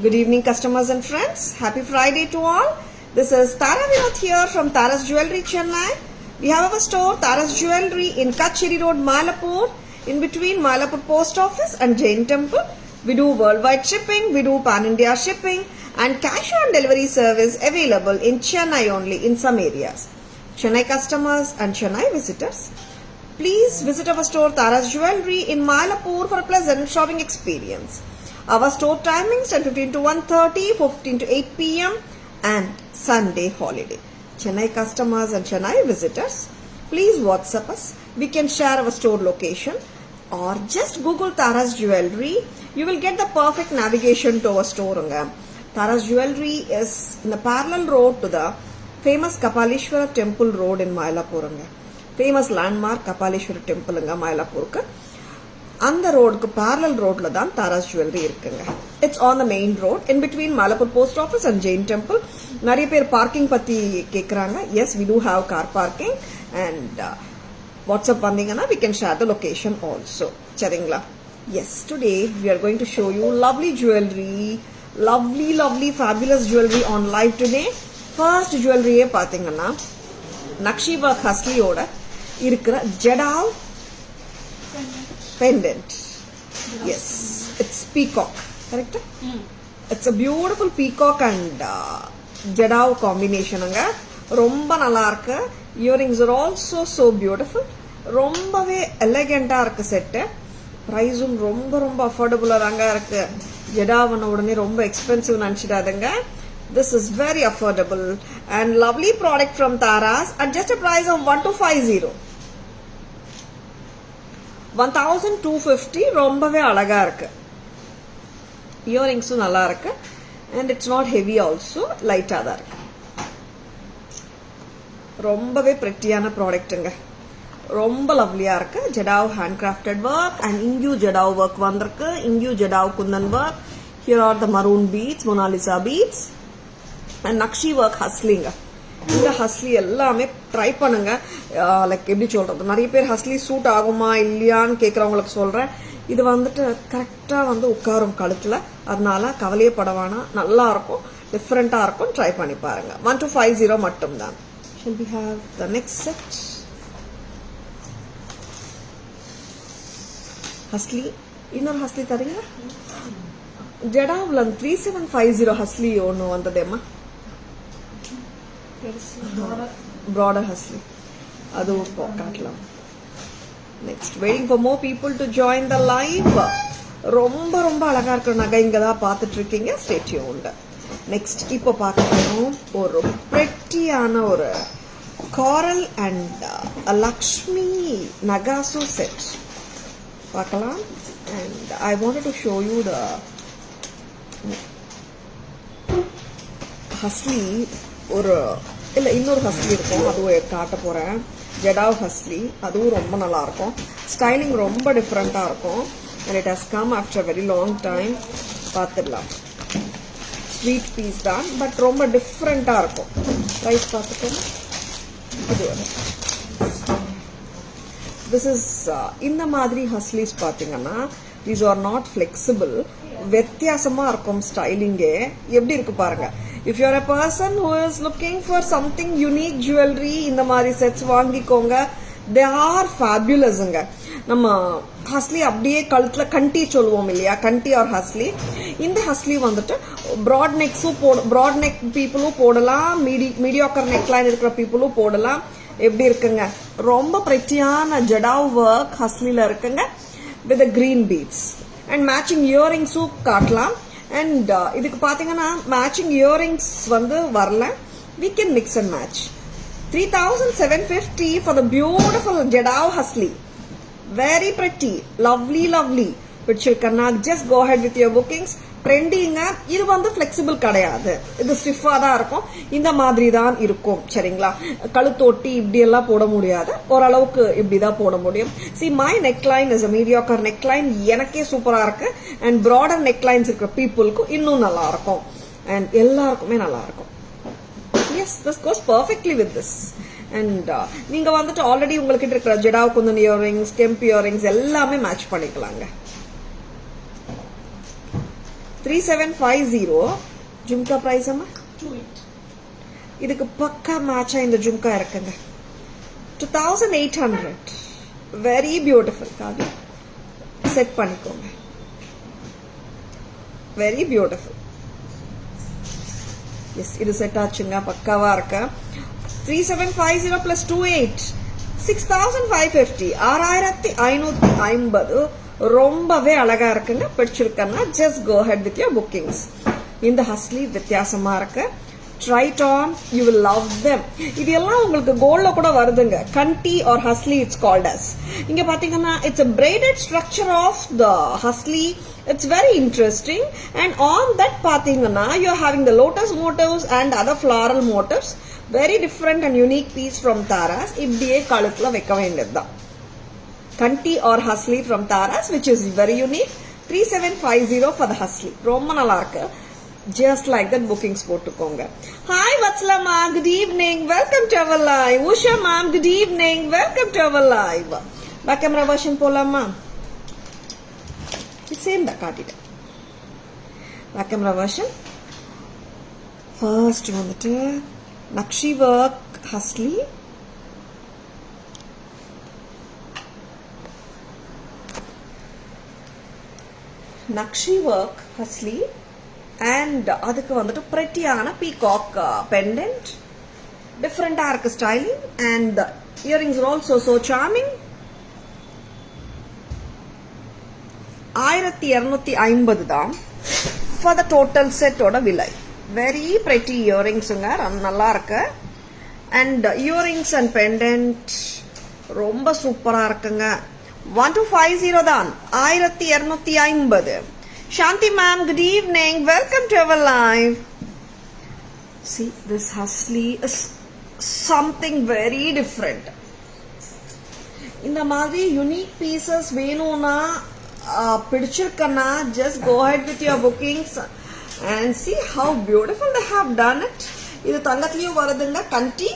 Good evening, customers and friends. Happy Friday to all. This is Tara Vinoth here from Tara's Jewelry, Chennai. We have our store, Tara's Jewelry, in Kacheri Road, Malapur, in between Malapur Post Office and Jain Temple. We do worldwide shipping, we do pan-India shipping, and cash on delivery service available in Chennai only in some areas. Chennai customers and Chennai visitors, please visit our store, Tara's Jewelry, in Malapur for a pleasant shopping experience. Our store timings 10:15 to 1:30, 4:15 to 8 p.m. and Sunday holiday. Chennai customers and Chennai visitors, please WhatsApp us. We can share our store location or just Google Tara's Jewelry. You will get the perfect navigation to our store. Tara's Jewelry is in the parallel road to the famous Kapalishwara Temple Road in Mylapore. Famous landmark Kapalishwara Temple in Mylapore. அந்த ரோடுக்கு parallel ரோட்ல தான் Tara's jewellery இருக்குங்க. It's on the main road in between Malapur Post Office and Jain Temple. நிறைய பேர் parking பத்தி கேக்குறாங்க. Yes, we do have car parking and WhatsApp வந்தீங்கன்னா we can share the location also. சரிங்களா? Yes, today we are going to show you lovely jewelry, lovely fabulous jewelry on live today. First jewelry பாத்தீங்கன்னா nakshi work ஹஸ்லியோட இருக்கிற jadau pendant. Yes, it's peacock, correct? It's a beautiful peacock and jadav combination. Romba nalla irukku. Earrings are also so beautiful. Rombave elegant ah irukku set. Price um romba affordable ah irukku. Jadav na udane romba expensive nanichidadanga. This is very affordable and lovely product from Tara's at just a price of 1250. 1250 ரொம்பவே அழகா இருக்கு. இயரிங்ஸும் நல்லா இருக்கு and it's not heavy also, லைட்டா தான் இருக்கு. ரொம்பவே பிரெட்டியான ப்ராடக்ட்டுங்க. ரொம்ப லவ்லியா இருக்கு. Jadau hand crafted work and இங்கு ஜடாவ் ஒர்க் வந்திருக்கு. இங்கு jadau kundan work. Here are the maroon beads, Mona Lisa beads and nakshi work ஹஸ்லிங்க. இந்த ஹஸ்லி எல்லாமே ட்ரை பண்ணுங்க. லைக் எப்படி சொல்றது, நிறைய பேர் ஹஸ்லி சூட் ஆகுமா இல்லையான்னு கேட்கறவங்களுக்கு சொல்றேன். இது வந்துட்டு கரெக்டா உட்காரும் கழுத்துல. அதனால கவலையே படவானா, நல்லா இருக்கும், டிஃப்ரெண்டா இருக்கும். ட்ரை பண்ணி பாருங்க. 1250 மட்டும் தான். Shall we have the next set? ஹஸ்லி, இன்னொரு ஹஸ்லி தரீங்க? ஜடாவ்ல 3750 ஹஸ்லி ஒன்று வந்ததேம்மா. Broader hustle. Adu kaatlam. Next, waiting for more people to join the live. Romba alaga irukku naga inga da paathiட்டு இருக்கீங்க. Stay tuned. Next, ipo paakrom oru prettyana oru coral and a Lakshmi Nagasu set. Paakalam. And I wanted to show you the ஹஸ்லி. ஒரு இல்லை, இன்னொரு ஹஸ்லி இருக்கும், அதுவும் காட்ட போகிறேன். ஜடாவ் ஹஸ்லி, அதுவும் ரொம்ப நல்லா இருக்கும். ஸ்டைலிங் ரொம்ப டிஃப்ரெண்ட்டாக இருக்கும். And it has come after very long time. பார்த்துடலாம். ஸ்வீட் பீஸ் தான், பட் ரொம்ப டிஃப்ரெண்ட்டாக இருக்கும். ப்ரைஸ் பார்த்துக்கோங்க. இது திஸ் இஸ் இந்த மாதிரி ஹஸ்லிஸ் பார்த்தீங்கன்னா தீஸ் ஆர் நாட் ஃபிளெக்சிபிள். வித்தியாசமாக இருக்கும் ஸ்டைலிங்கே. எப்படி இருக்கு பாருங்க. If you are a person who is looking for something unique jewelry, இந்த மாதிரி செட்ஸ் வாங்கிக்கோங்க. They are fabulous. நம்ம ஹஸ்லி அப்படியே கழுத்துல கண்டி சொல்லுவோம் இல்லையா, கண்டி ஆர் ஹஸ்லி. இந்த ஹஸ்லி வந்துட்டு ப்ராட் நெக்ஸும் ப்ராட் நெக் பீப்புளும் போடலாம், மீடியாக்கர் நெக் லைன் இருக்கிற பீப்புளும் போடலாம். எப்படி இருக்குங்க, ரொம்ப பிரெட்டியான ஜடாவ் ஒர்க் ஹஸ்லில இருக்குங்க with green beads and matching இயரிங்ஸும் காட்டலாம். And இதுக்கு பாத்தீங்கன்னா மேட்சிங் இயரிங்ஸ் வரல. We can mix and match. 3750 for the beautiful Jadav Hasli. Very pretty, lovely. பிடிச்சிருக்கா? Just go ahead with your bookings. ட்ரெண்டிங்க. இது ஃபிளெக்சிபிள் கிடையாது. இது ஸ்டிஃபா தான் இருக்கும். இந்த மாதிரி தான் இருக்கும். சரிங்களா? கழுத்தோட்டி இப்படி எல்லாம் போட முடியாது. ஓரளவுக்கு இப்படிதான் போட முடியும். See, my neckline is a mediocre neckline. எனக்கே சூப்பரா இருக்கு. அண்ட் ப்ராடர் நெக்லைன்ஸ் இருக்கிற பீப்புளுக்கு இன்னும் நல்லா இருக்கும். அண்ட் எல்லாருக்குமே நல்லா இருக்கும். Yes, this goes perfectly with this. And நீங்க ஆல்ரெடி உங்ககிட்ட இருக்கிற ஜடாவ் குந்தன் இயரிங்ஸ், கெம்ப் இயரிங்ஸ் எல்லாமே மேட்ச் பண்ணிக்கலாங்க. 3750. Jumka price amma 28. இதுக்கு பக்கா மேட்சா இந்த ஜும்கா இருக்குங்க. 2800. Very beautiful. காவி செட் பண்ணிக்கோங்க. Very beautiful. எஸ், இது செட் ஆச்சுங்க. பக்காவா இருக்கு. 3750 plus 28 6550. 6550. ரொம்பவே அழகா இருக்குங்க. பிடிச்சிருக்கன்னா just go ahead with your bookings. இந்த ஹஸ்லி வித்தியாசமா இருக்கு. Try it on, you will love them. இது எல்லாம் உங்களுக்கு கோல்ட்ல கூட வருதுங்க. கண்டி or ஹஸ்லி it's called as. இங்க பாத்தீங்கன்னா it's a braided structure of the ஹஸ்லி. It's very interesting, and on that பாத்தீங்கன்னா you're having the lotus motifs and other floral motifs. Very different and unique piece from Taras. இப்படியே கழுத்துல வைக்க வேண்டியதுதான். கண்டி or ஹஸ்லி from Taras, which is very unique. 3750 for the ஹஸ்லி. ரொம்ப நல்லா இருக்கு. Just like that, bookings போட்டுக்கோங்க. Hi Vatsala ma, good evening, welcome to our live. Usha ma'am, good evening, welcome to our live. Back camera version போலாமா? Same da காட்டிட்டேன். Back camera version. First வந்துட்டு nakshi work ஹஸ்லி. Nakshi work ஹஸ்லி. And அதுக்கு வந்துட்டு prettyயான peacock pendant, different-ஆ இருக்கு styling, and the earrings are also so charming. 1250 தான் for the total set ஓட விலை. Very pretty earringsங்க, நல்லா இருக்கு. And earrings and pendant ரொம்ப சூப்பரா இருக்குங்க. 1250 தான். 1250. Shanti ma'am, good evening. Welcome to our live. See, this husly is something very different. இந்த மாதிரி unique pieces வேணும்னா பிடிச்சிருக்கனா just go ahead with your bookings and see how beautiful they have done it. இது தங்கத்திலயும் வருதுங்க. கண்டி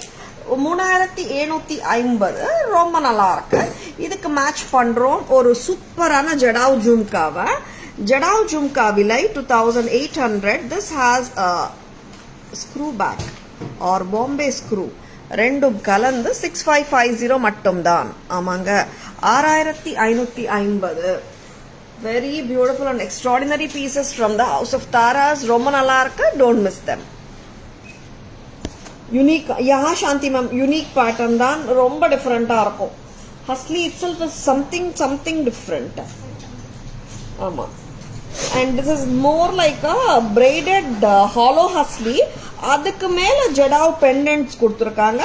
3750. ரொம்ப நல்லா இருக்கு. இதுக்கு match பண்றோம் ஒரு சூப்பரான jadau ஜும்காவை. Jadao Jumka vilai 2800. This has a screw back or Bombay screw. ரெண்டும் கலந்து 6550 மட்டும்தான். ஆமாங்க. 6550. Very beautiful and extraordinary pieces from the house of Taras. ரொம்ப நல்லா இருக்கு. Don't miss them. Unique. Yeah, Shanti ma'am. Unique pattern தான். ரொம்ப different-ஆ இருக்கும். Husli itself is something different. ஆமா. And this is more like a braided hollow husli. அதுக்கு மேல jadau pendants கொடுத்திருக்காங்க.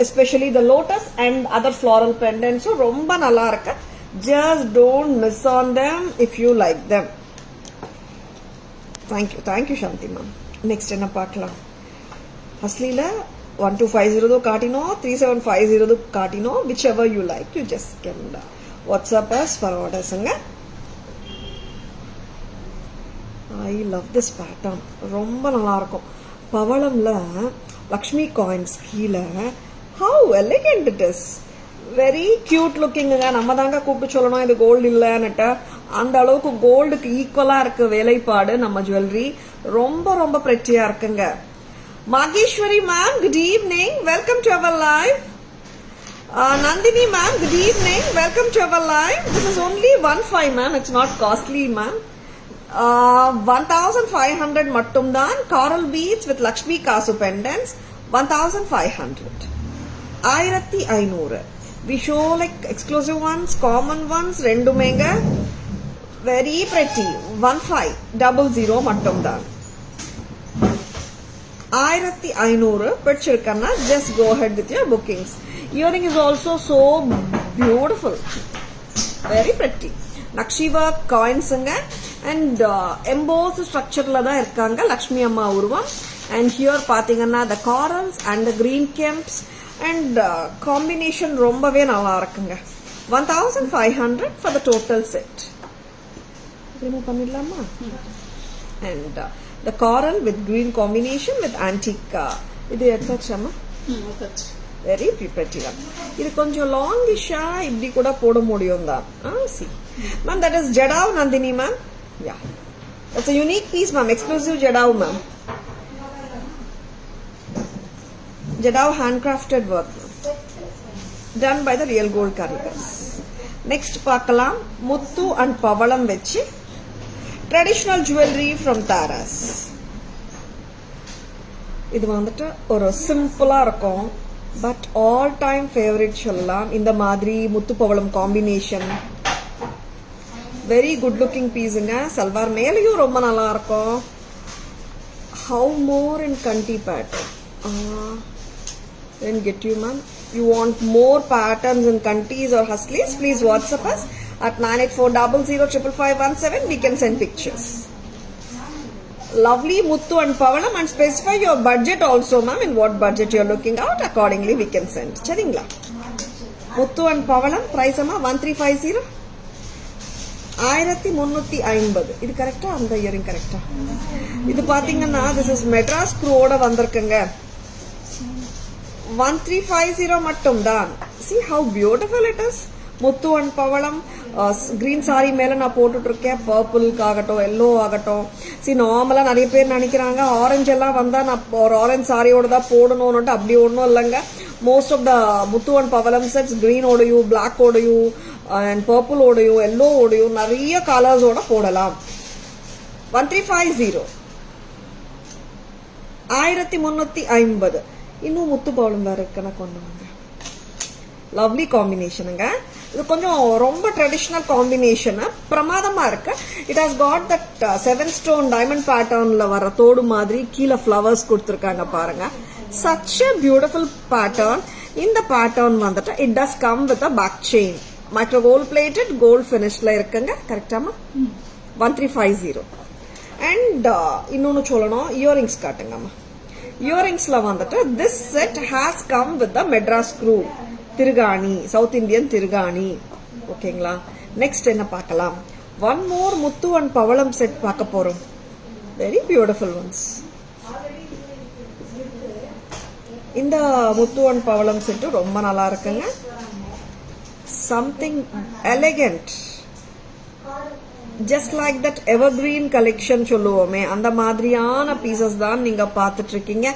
Especially the lotus and other floral pendants. So ரொம்ப நல்லா இருக்கு. Just don't miss on them if you like them. Thank you Shanti ma'am. Next என்ன பார்க்கலாம்? ஹஸ்லில 1250 காட்டினோம், 3750 காட்டினோம். Whichever you like, you just can WhatsApp us for ordersங்க. I love this pattern. ரொம்ப நல்லா இருக்கும். பவளம்ல லக்ஷ்மி காயின்ஸ் கீழே. How elegant it is. Very cute looking. நம்ம தாங்க கூப்பிட்டு சொல்லணும் இது கோல்டு இல்லன்னுட்டு. அந்த அளவுக்கு கோல்டுக்கு ஈக்குவலா இருக்கு வேலைப்பாடு நம்ம ஜுவல்லரி. ரொம்ப ரொம்ப பிரெட்டியா இருக்குங்க. Mageshwari ma'am, good evening. Welcome to our live. Nandini ma'am, good evening. Welcome to our live. This is only 15 ma'am. It's not costly ma'am. 1500 மட்டும்தான். coral beads with Lakshmi Kasu pendants 1500. 1500. We show like exclusive ones, common ones, ரெண்டுமேங்க. Very pretty. 1500 மட்டும்தான். 1500 பிடிச்சிருக்கன்னா just go ahead with your bookings. Earring is also so beautiful. Very pretty. Nakshi work coinsங்க. And embossed structureல தான் இருக்காங்க லக்ஷ்மி அம்மா உருவம். And here பாத்தீங்கன்னா the corals and the green kemps and combination ரொம்பவே நல்லா இருக்குங்க. 1500 for the total set. remove பண்ணிடலாமா? And the coral with green combination with antique. இது எடுத்தாச்சாமா? Very pretty one. இது கொஞ்சம் longish-ஆ இப்படி கூட போட முடியும் தான். See. Ma'am, that is Jadav Nandini ma'am. Yeah. That's a unique piece, ma'am. Exclusive Jadao, ma'am. Jadao handcrafted work, ma'am. Done by the real gold carrigars. Next பார்க்கலாம் முத்து and பவளம் வெச்சு traditional jewelry from Taras. இது வந்துட்டு ஒரு சிம்பிளா இருக்கும், but all time favourite சொல்லலாம். இந்த மாதிரி முத்து பவளம் காம்பினேஷன் வெரி குட் லுக்கிங் பீஸுங்க. சல்வார் மேலேயும் ரொம்ப நல்லா இருக்கும். How more in candy pattern. Then get you, ma'am. You want more patterns in kantis or hustlys? Please WhatsApp us at 9840055517. We can send pictures. Lovely muttu and pavalam, and specify your budget also, ma'am. In what budget you are looking out, accordingly we can send. Charingla. Muttu and pavalam price amma 1350. 1350. இது கரெக்டா? அந்த earring கரெக்டா? இது பாத்தீங்கன்னா this is Madras screw ஓட வந்திருக்குங்க. 1350 மட்டும் தான். See how beautiful it is. Muthu and பவளம். கிரீன் சாரி மேல நான் போட்டுட்டு இருக்கேன். பர்பிள்க்கு ஆகட்டும், எல்லோ ஆகட்டும். சி நார்மலா நிறைய பேர் நினைக்கிறாங்க ஆரஞ்சு எல்லாம் வந்தா நான் ஒரு ஆரஞ்சு சாரியோட தான் போடணும்னுட்டு. அப்படி ஒன்றும் இல்லைங்க. மோஸ்ட் ஆஃப் த முத்து அண்ட் பவளம் செட்ஸ் கிரீன் ஓடையும், பிளாக் ஓடையும், அண்ட் பர்பிள் ஓடையும், எல்லோ ஓடையும் நிறைய கலர்ஸோட போடலாம். 1350. 1350. இன்னும் முத்து பவளம் வேற இருக்குன்னா கொண்டு வாங்க. லவ்லி காம்பினேஷனுங்க. இது கொஞ்சம் ரொம்ப ட்ரெடிஷனல் காம்பினேஷன், பிரமாதமா இருக்கு. It has got that 7 stone diamond பேட்டர்ன்ல வர தோடு மாதிரி கீழே ஃபிளவர்ஸ் கொடுத்துருக்காங்க பாருங்க. Such a beautiful pattern. இந்த பேட்டர்ன் வந்துட்டு it does come with a back chain. Micro gold plated gold பினிஷ்ல இருக்குங்க. கரெக்டாமா? 1350. அண்ட் இன்னொன்னு சொல்லணும், இயரிங்ஸ் காட்டுங்கம்மா. இயரிங்ஸ்ல வந்துட்டு this set has come with the Madras screw. திருகாணி, சவுத் இந்தியன் திருகாணி. ஓகேங்களா? நெக்ஸ்ட் என்ன பார்க்கலாம்? ஒன் மோர் முத்து அண்ட் பவளம் செட் பார்க்க போறோம். Very beautiful ones. இந்த முத்து அண்ட் பவளம் செட் ரொம்ப நல்லா இருக்குங்க. Something elegant, just like that evergreen collection சொல்லுவோமே, அந்த மாதிரியான பீசஸ் தான் நீங்க பார்த்துட்டு இருக்கீங்க.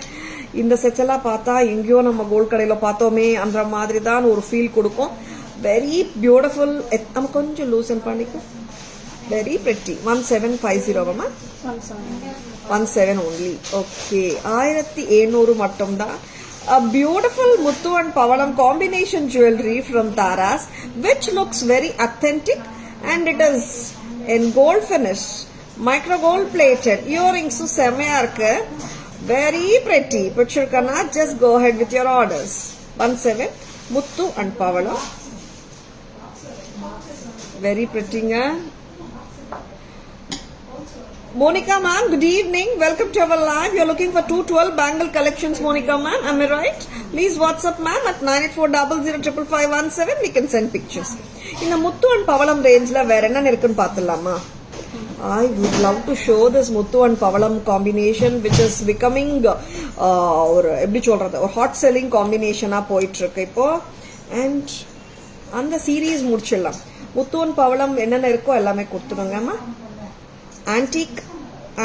இந்த செட்ஸ் எல்லாம் பார்த்தா எங்கேயோ நம்ம கோல்ட் கடையில பார்த்தோமே அந்த மாதிரி தான் ஒரு ஃபீல் கொடுக்கும். Very beautiful. நம்ம கொஞ்சம் லூசன் பண்ணிக்கும். Very pretty. 1750. 17 only. ஓகே. 1700 மட்டும் தான். A beautiful muttu and pavalam combination jewelry from Taras, which looks very authentic, and it is in gold finish, micro gold plated. Earrings செமையா இருக்கு. Very pretty. Pichurkana, just go ahead with your orders. 17 muttu and pavalam. Very pretty. Monica ma'am, good evening. Welcome to our live. You're looking for 212 bangle collections, Monica ma'am. Am I right? Please WhatsApp ma'am at 9840055517. We can send pictures. In the muttu and pavalam range la vera enna irukku paathallama. I would love to show this muttu and pavalam combination, which is becoming or எப்படி சொல்றது, ஒரு hot selling காம்பினேஷனா போயிட்டு இருக்கு இப்போ. And அந்த series முடிச்சிடலாம். முத்து and பவளம் என்னென்ன இருக்கோ எல்லாமே கொடுத்துருங்கம்மா.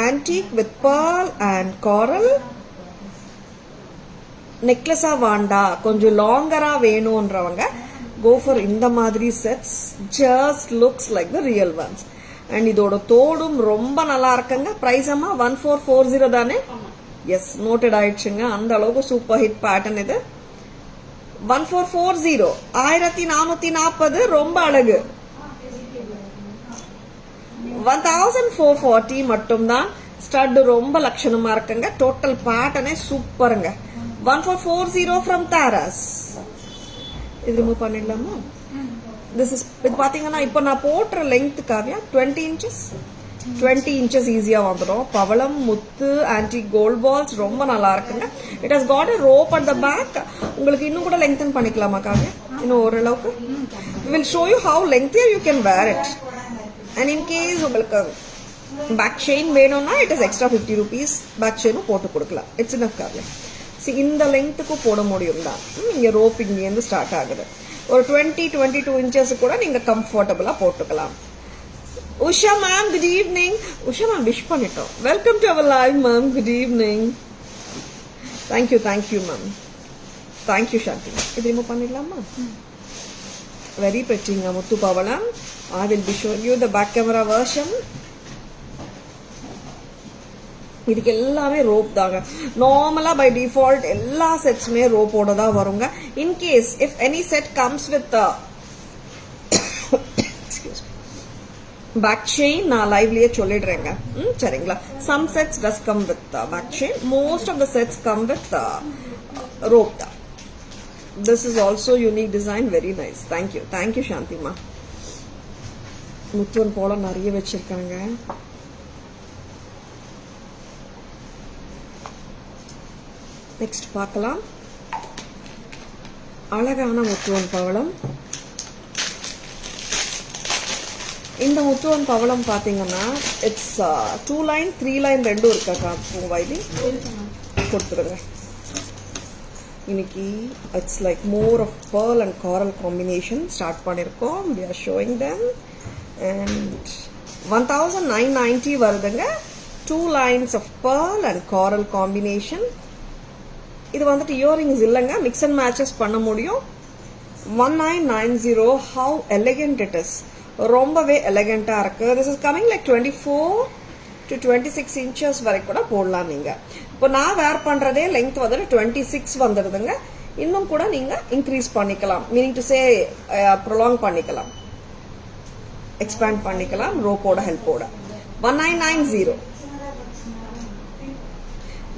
Antique with pearl and coral. நெக்லஸா வாண்டா, கொஞ்சம் லாங்கரா வேணும்ன்றவங்க go for இந்த மாதிரி sets. just looks like the real ones. And இதோட தோடும் ரொம்ப நல்லா இருக்குங்க. பிரைஸ் அம்மா 1440 தானே? எஸ், நோட்டட் ஆயிடுச்சுங்க. அந்த அளவுக்கு சூப்பர் ஹிட் பேட்டர்ன் இது. 1440. 1440. ரொம்ப அழகு. 1440 மட்டும்தான். ஸ்டட் ரொம்ப லட்சணமா இருக்குங்க. டோட்டல் பேட்டர்னே சூப்பருங்க. 1440 from Taras. இது ரிமூவ் பண்ணிடலாமா? This is இது பாத்தீங்கன்னா இப்போ நான் போடுற லெங்த் காவியா 20 inches. 20 inches ஈஸியா வந்துடும். பவளம், முத்து, ஆன்டிக் கோல்ட் பால்ஸ் ரொம்ப நல்லா இருக்குங்க. It has got a rope at the back. உங்களுக்கு இன்னும் கூட லெங்தன் பண்ணிக்கலாமா காவியா? இன்னும் ஓரளவுக்கு. We will show you how lengthier you can wear it. And in case உங்களுக்கு பேக் செயின் வேணும்னா it is extra 50 rupees. பேக் செயினும் போட்டு கொடுக்கலாம். It's enough Kavya. இந்த லெங்த்துக்கு போட முடியும் தான். இங்க ரோப் இங்கேருந்து ஸ்டார்ட் ஆகுது. ஒரு 20-22 inches கூட நீங்க கம்ஃபர்டபுளா போட்டுக்கலாம். Usha ma'am, good evening. Usha ma'am, wish பண்ணிட்டோம். Welcome to our live ma'am. Good evening. Thank you ma'am. Thank you Shanti. இது ரிமூவ் பண்ணிடலாமா? Very pretty முத்து பவளம். I will be showing you the back camera version. இதுக்கு எல்லாமே rope தாங்க. நார்மலா by default எல்லா செட்ஸுமே ரோப்போட தான் வருங்க. In case if any set comes with back chain நான் லைவ்லயே சொல்லிடுறேங்க. சரிங்களா? Some sets does come with back chain. Most of the sets come with rope தான். This is also unique design, very nice. Thank you Shantima. Muthuvan போல நிறைய வச்சிருக்காங்க. Next பார்க்கலாம். அழகான முத்துவன் பவளம். இந்த முத்துவன் பவளம் பாத்தீங்கன்னா இட்ஸ் 2 லைன் 3 லைன் ரெண்டும் இருக்கா வைதி கொடுத்துருங்க. இன்னைக்கு it's like more of pearl and coral combination start பண்ணிருக்கோம். we are showing them and 1990 வருதுங்க. 2 lines of pearl and coral combination. இது வந்துட்டு இயரிங்ஸ் இல்லைங்க, மிக்ஸ் அண்ட் மேட்சஸ் பண்ண முடியும். 1990. how elegant it is. ரொம்பவே எலகண்டா இருக்கு. This is coming like 24 to 26 inches வரைக்கும் கூட போடலாம் நீங்க. இப்போ நான் வேர் பண்றதே லெங்த் வந்துட்டு 26 வந்துடுதுங்க. இன்னும் கூட நீங்க இன்க்ரீஸ் பண்ணிக்கலாம். மீனிங் டு சே ப்ரொலாங் பண்ணிக்கலாம், எக்ஸ்பேண்ட் பண்ணிக்கலாம் ரோப்போட ஹெல்ப்போட. 1990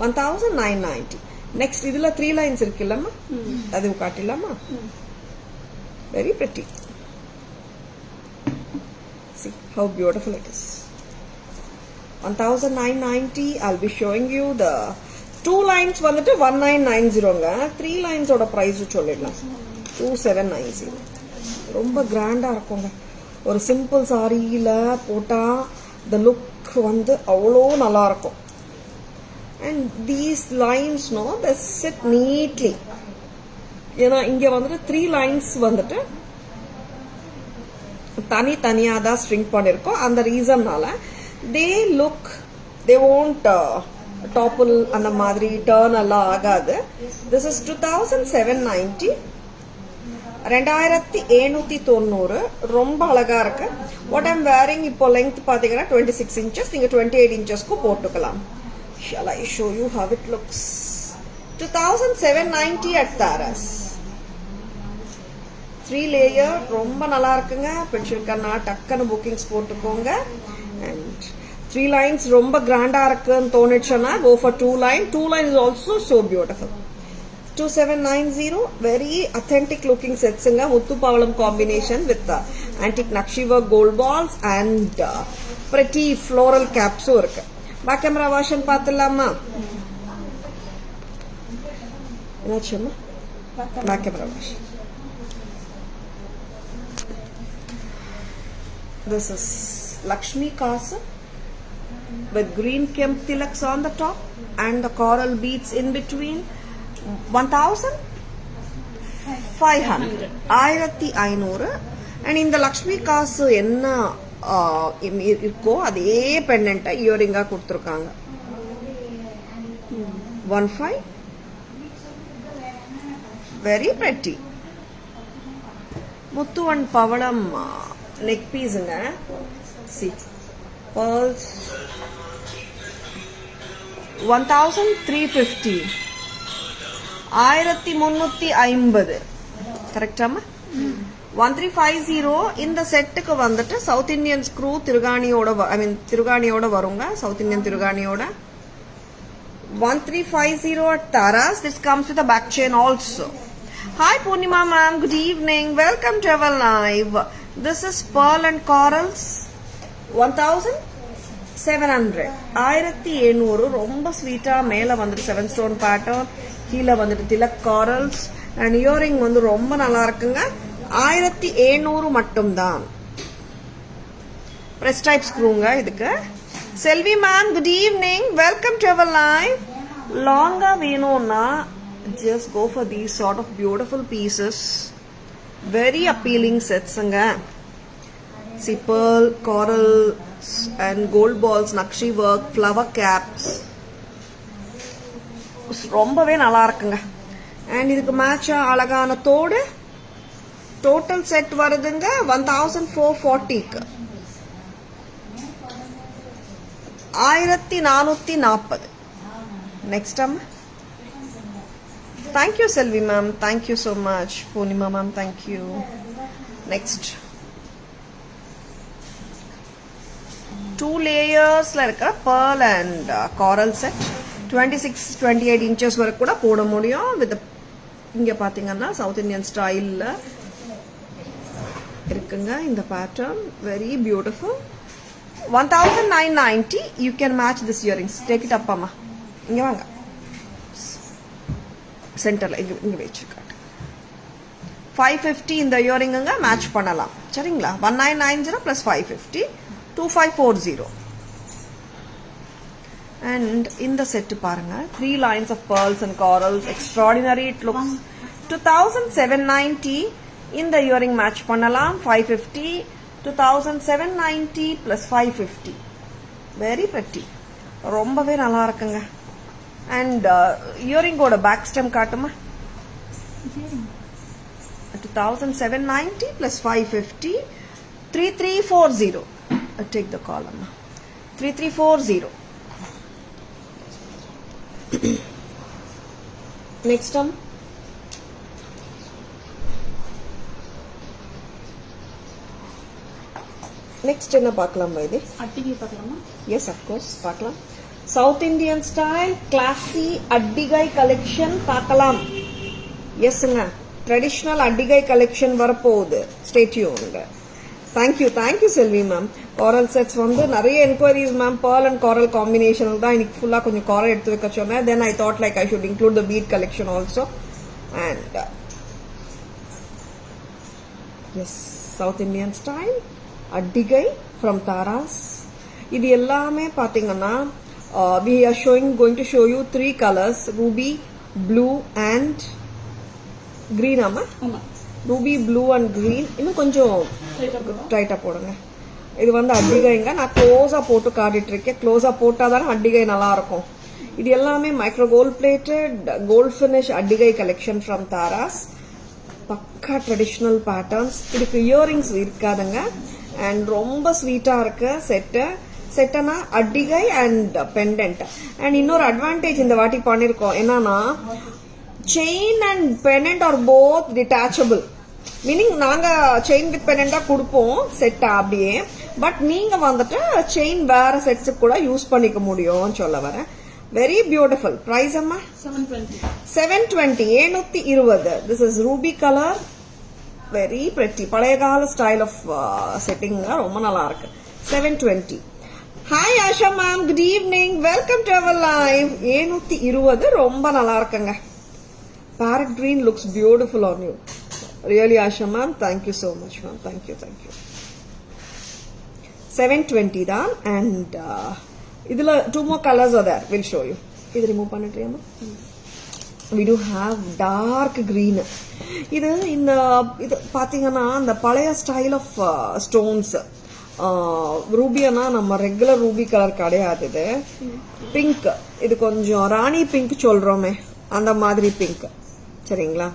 1990. நெக்ஸ்ட் இதுல 3 லைன்ஸ் இருக்குல்லம்மா, அது காட்டிடலாமா? Very pretty. See how beautiful it is. 1990. I'll be showing you the 2 lines வந்துட்டு 1990ங்க. 3 lines ஓட பிரைஸ் சொல்லிடலாம் 2790. ரொம்ப கிராண்டா இருக்குங்க. ஒரு சிம்பிள் சாரியில போட்டா the look வந்து அவ்வளோ நல்லா இருக்கும். And these lines they sit neatly. ஏன்னா இங்க வந்துட்டு 3 lines வந்துட்டு தனியா தான் ஸ்ட்ரிங் பண்ணிருக்கோம். அந்த ரீசன்னால they won't topple அந்த மாதிரி டர்ன் எல்லாம் ஆகாது. This is 2790. 2790 ரொம்ப அழகா இருக்கு. What I'm wearing இப்போ லெங்த் பாத்தீங்கன்னா 26 inches. நீங்க 28 inchesக்கு போட்டுக்கலாம். Shall I show you how it looks? 2790 at Taras. 3 layer ரொம்ப நல்லா இருக்குங்க. பிடிச்சிருக்கனா டக்குன்னு புக்கிங்ஸ் போட்டுக்கோங்க. And 3 lines ரொம்ப கிராண்டா இருக்குன்னு தோணுச்சுன்னா go for 2 line. 2 line is also so beautiful. 2790 very authentic looking setsங்க. முத்து பவளம் combination with antique Nakshi work gold balls and pretty floral caps இருக்கு. பேக் கேமரா வாஷன் பார்த்துடலாமா? என்னாச்சும்மா? பேக் கேமரா வாஷன். This is Lakshmi Kasa with green kemp tilaks on the top and the coral beads in between. 1500. 1500. And in the Lakshmi Kasa என்ன இருக்கோ அதே pendant இயரிங்கா கொடுத்துருக்காங்க. 15. Very pretty. முத்துவன் பவளம் நெக் பீஸுங்க. See pearls 1350. 1350 கரெக்டாமா? 1350. இந்த செட்டுக்கு வந்துட்டு சவுத் இந்தியன் ஸ்க்ரூ திருகாணியோட வருங்க. சவுத் இந்தியன் திருகாணியோட 1350 at Taras. This comes with a back chain also. Hi Purnima ma'am, good evening. Welcome to our live. This is pearl and corals 1700. 1700 ரொம்ப ஸ்வீட்டா. மேல வந்துட்டு 7 stone pattern, கீழே வந்துட்டு திலக் corals and earring வந்து ரொம்ப நல்லா இருக்குங்க. 1700 மட்டும்தான். பிரஸ் டைப் ஸ்க்ரூங்க இதுக்கு. Selvi ma'am good evening, welcome to our live. லாங்கா வேணும்னா just go for these sort of beautiful pieces. Very appealing setsங்க. See, pearl, coral and gold balls, nakshi work, flower caps. ரொம்பவே நல்லா இருக்குங்க. அண்ட் இதுக்கு மேட்சா அழகான தோடு. டோட்டல் செட் வருதுங்க 1440க்கு 1440. நெக்ஸ்ட் அம்மா. Thank you Selvi ma'am, thank you so much. Poonima ma'am, thank you. Next, 2 layers la irukka pearl and coral set 26-28 inches வரை கூட போட முடியும். with இங்க பாத்தீங்கன்னா சவுத் இந்தியன் ஸ்டைல்ல இருக்குங்க இந்த pattern, very beautiful. 1990. you can match this earrings. take it up amma. இங்க வாங்க, சென்டர்ல இங்க வெச்சுக்க. 550 இந்த இயரிங்க மேட்ச் பண்ணலாம் சரிங்களா. 1990 plus 550 2540. and இந்த செட் பாருங்க, 3 lines of pearls and corals, extraordinary it looks. 2790 இந்த இயரிங் மேட்ச் பண்ணலாம். 550 2790 plus 550, very pretty, ரொம்பவே நல்லா இருக்குங்க. and இயரிங்கோட பேக் ஸ்டெம் காட்டுமா. 2790 plus 550 3340. take the column. 3340. next one. next என்ன பார்க்கலாம் பாய்தி? அட்டிகை பார்க்கலாமா? yes of course பார்க்கலாம். சவுத் இந்தியன் ஸ்டைல் கிளாசி அட்டிகை கலெக்ஷன் பார்க்கலாம். எஸ்ங்க, ட்ரெடிஷ்னல் அட்டிகை கலெக்ஷன் வரப்போகுது. Stay tuned. Thank you Selvi ma'am. Coral sets வந்து நிறைய enquiries ma'am. pearl and coral combination தான் இன்னைக்கு ஃபுல்லா கொஞ்சம் காரல் எடுத்து வைக்க சொன்னேன். Then I thought like I should include the bead collection also. And yes, south Indian style அட்டிகை ஃப்ரம் தாராஸ். இது எல்லாமே பாத்தீங்கன்னா we are going to show you 3 colors: ruby, blue and green. amma ruby, blue and green. இன்னும் கொஞ்சம் டைட்டா போடுங்க. இது வந்து அட்டிகைங்க. நான் க்ளோஸா போட்டு காட்டிட்டு இருக்கேன். க்ளோஸா போட்டாதான் அட்டிகை நல்லா இருக்கும். இது எல்லாமே micro gold plated gold finish அட்டிகை கலெக்ஷன் ஃப்ரம் தாராஸ். பக்கா ட்ரெடிஷனல் பேட்டர்ன்ஸ். இதுக்கு இயரிங்ஸ் இருக்காதுங்க. அண்ட் ரொம்ப ஸ்வீட்டா இருக்கு செட்டு. செட்டனா அட்டிகை அண்ட் பெண்டன்ட். அண்ட் இன்னொரு அட்வான்டேஜ் இந்த வாட்டி பண்ணிருக்கோம் என்னன்னா, chain and pendant are both detachable. Meaning நாங்க செயின் வித் பெண்டன்டா கொடுப்போம் செட்டா அப்படியே. பட் நீங்க வந்துட்டு செயின் வேற செட்ஸுக்கு கூட யூஸ் பண்ணிக்க முடியும் சொல்ல வரேன். Very beautiful. பிரைஸ் அம்மா? 720. 720. This is ruby colour. Very pretty. பழைய கால ஸ்டைல் ஆஃப் செட்டிங் ரொம்ப நல்லா இருக்கு. 720. Hi Asha ma'am, good evening, welcome to our live. 720 ரொம்ப நல்லா இருக்குங்க. parrot green looks beautiful on you. Really Asha ma'am, thank you so much ma'am. Thank you. 720 தான். and இதுல 2 more colors are there. We'll show you. இது remove பண்ணிட்டேமா. we do have dark green. இது இந்த இது பாத்தீங்கன்னா அந்த பழைய ஸ்டைல் ஆஃப் ஸ்டோன்ஸ். ரூபியானா நம்ம ரெகுலர் ரூபி கலர் கிடையாது. இது பிங்க். இது கொஞ்சம் ராணி பிங்க் சொல்றோமே அந்த மாதிரி பிங்க். சரிங்களா,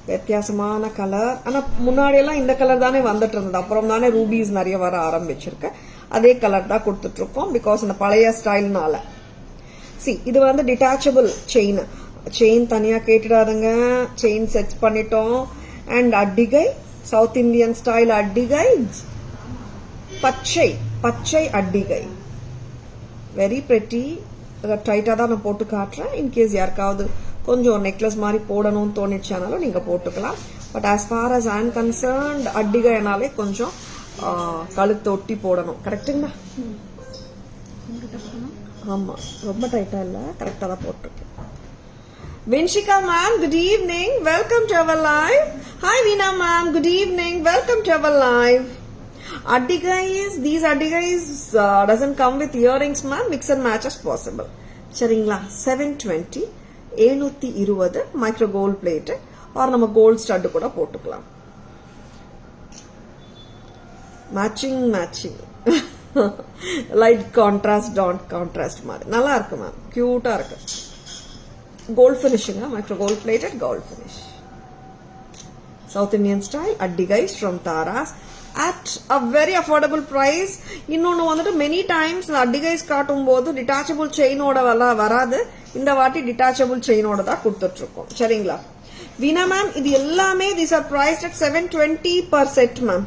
வித்தியாசமான கலர். ஆனா முன்னாடி எல்லாம் இந்த கலர் தானே வந்துட்டு இருந்தது. அப்புறம் தானே ரூபீஸ் நிறைய வர ஆரம்பிச்சிருக்கு. அதே கலர் தான் கொடுத்துட்டு இருக்கோம் பிகாஸ் இந்த பழைய ஸ்டைல்னால. சி, இது வந்து டிட்டாச்சபிள் செயின். செயின் தனியா கேட்டுடாதுங்க. செயின் செட் பண்ணிட்டோம். அண்ட் அட்டிகை, சவுத் இந்தியன் ஸ்டைல் அட்டிகை, பச்சை அட்டிகை. Very pretty. டைட்டா தான் நான் போட்டு காட்டுறேன். இன்கேஸ் யாருக்காவது கொஞ்சம் நெக்லஸ் மாதிரி போடணும்னு தோணிச்சானாலும் நீங்க போட்டுக்கலாம். But as far as I am concerned அட்டிகைனாலே கொஞ்சம் கழுத்து ஒட்டி போடணும். கரெக்டுங்களா? ஆமா, ரொம்ப டைட்டா இல்ல, கரெக்டா தான் போட்டிருக்கேன். Vinshika ma'am, good evening, welcome to our live. Hi Veena ma'am, good evening, welcome to our live. These Adigais doesn't come with earrings ma'am, mix and match as possible. சரிங்களா? 720, 720 மைக்ரோ கோல்ட் பிளேட் ஆர் நம்ம gold stud கூட போட்டுக்கலாம். Matching light contrast dark contrast மாதிரி நல்லா இருக்கு ma'am, கியூட்டா இருக்கு. Gold finishing, micro gold plated gold finish, south Indian style அட்டிகைஸ் from Taras at a very affordable price. இன்னொன்று வந்துட்டு மெனி டைம்ஸ் இந்த அட்டிகைஸ் காட்டும் போது டிட்டாச்சபிள் செயினோட வராது, இந்த வாட்டி டிட்டாச்சபிள் செயினோட தான் கொடுத்துட்டு இருக்கோம். சரிங்களா வீணா மேம்? இது எல்லாமே these are priced at 720 per set ma'am.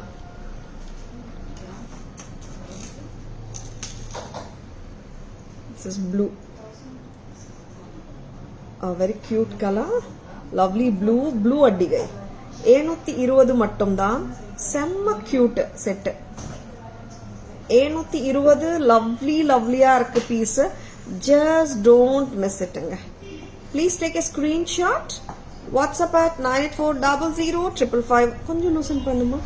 This is blue, a very cute color, lovely blue அட்டிகை 720 மட்டும் தான். செம்ம கியூட் செட் 720, லவ்லியா இருக்கு பீஸ். ஜஸ்ட் டோன்ட் மிஸ் இட்ங்க. Please take a screenshot. WhatsApp at 98400555 கொஞ்சம் லூசன் பண்ணுமா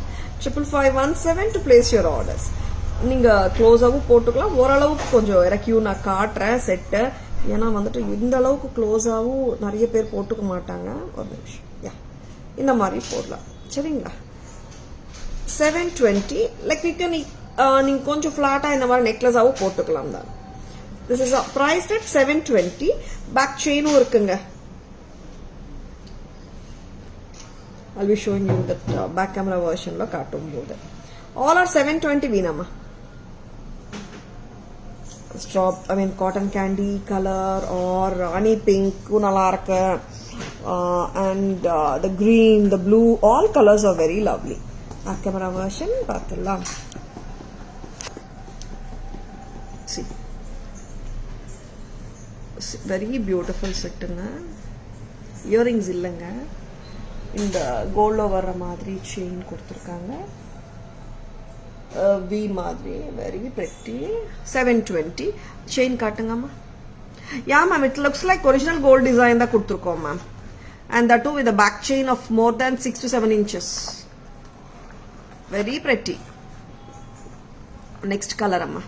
55517 to place your orders. நீங்க க்ளோஸாவும் போட்டுக்கலாம், ஓரளவுக்கு கொஞ்சம் இறக்கியும் நான் காட்டுறேன் செட்டு. ஏன்னா வந்துட்டு இந்த அளவுக்கு க்ளோஸாவும் நிறைய பேர் போட்டுக்க மாட்டாங்க. ஒரு நிமிஷம், யா இந்த மாதிரி போடலாம். சரிங்களா 720, லைக் வி கேன் நீங்க கொஞ்சம் ஃபிளாட்டா இந்த மாதிரி நெக்லஸாவும் போட்டுக்கலாம் தான். This is priced at 720. Back செயினும் இருக்குங்க. I'll be showing you that back camera version la காட்டும் போது. All are 720 வீணாமா. cotton candy color or honey pink நல்லா இருக்கு. And the green, the blue, all colors are very lovely. Back camera version பார்த்துடலாம். See, very beautiful செட்டுங்க. இயரிங்ஸ் இல்லைங்க, இந்த கோல்ட்ல வர்ற மாதிரி செயின் கொடுத்துருக்காங்க. வி மாதிரி வெரி பிரெட்டி. 720 செயின் காட்டுங்கம்மா. Yeah ma'am, it looks like original gold design தான் கொடுத்துருக்கோம் ma'am. And that too with a back chain of more than 6 to 7 inches. Very pretty. Next color amma,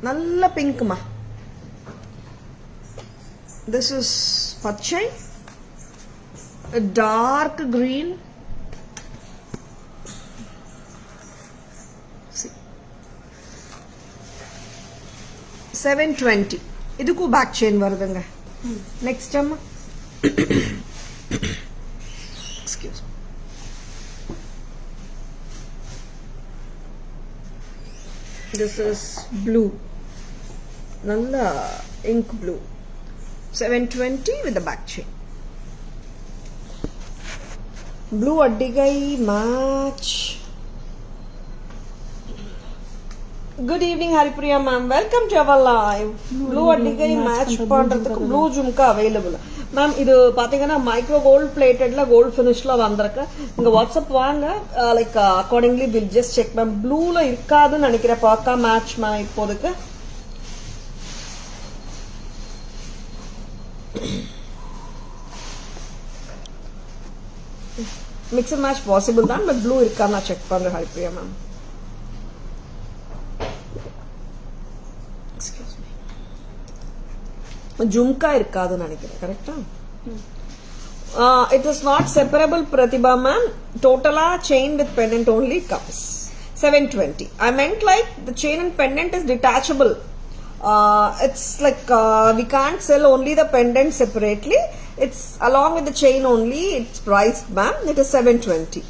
nalla pink ma. This is pachai, a dark green. See, 720. idukku back chain varudunga. Next amma. Excuse me. This is blue, nalla ink blue. 720 with the back chain. Blue addigai match. Good evening Haripriya ma'am, welcome to our live. Blue addigai match பண்றதுக்கு blue jhumka available. Ma'am இது பாத்தீங்கன்னா micro gold பிளேட்டட்ல gold ஃபினிஷ்ல வந்திருக்கு. இங்க WhatsApp வாங்க, like accordingly will just check ma'am. ப்ளூல இருக்காதுன்னு நினைக்கிறேன், பாக்கா மேட்ச் மேம் இப்போதைக்கு. மிக்ஸ் அண்ட் மேட்ச் பாசிபிள் தான், பட் ப்ளூ இருக்கான்னு நான் செக் பண்றேன் ஹரிப்ரியா மேம். ஜும்கா இருக்காதுன்னு நினைக்கிறேன், கரெக்டா? It is not separable Pratibha ma'am. Totala chain with pendant only comes 720. I meant like the chain and pendant is detachable. It's like we can't sell only the pendant separately. It's along with the chain only. It's priced ma'am. It is 720.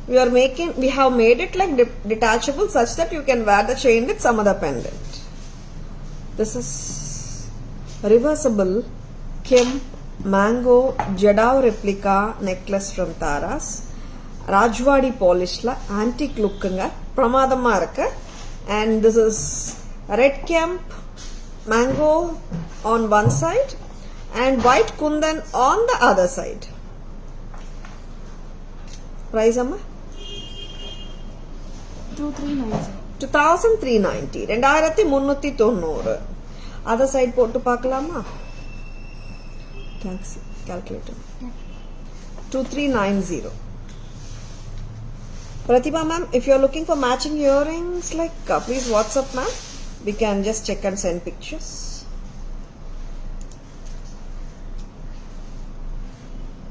We have made it like detachable such that you can wear the chain with some other pendant. This is reversible Kemp mango Jadao replica necklace from Taras. Rajwadi polishla antique lookங்க, பிரமாதமா இருக்கு. And this is red Kemp mango on one side and white kundan on the other side. Price amma 2390. 2390. 2390. Other side போட்டு பார்க்கலாமா? Calculator. 2390. Pratibha ma'am, if you are looking for matching earrings, like please WhatsApp ma'am. We can just check and send pictures.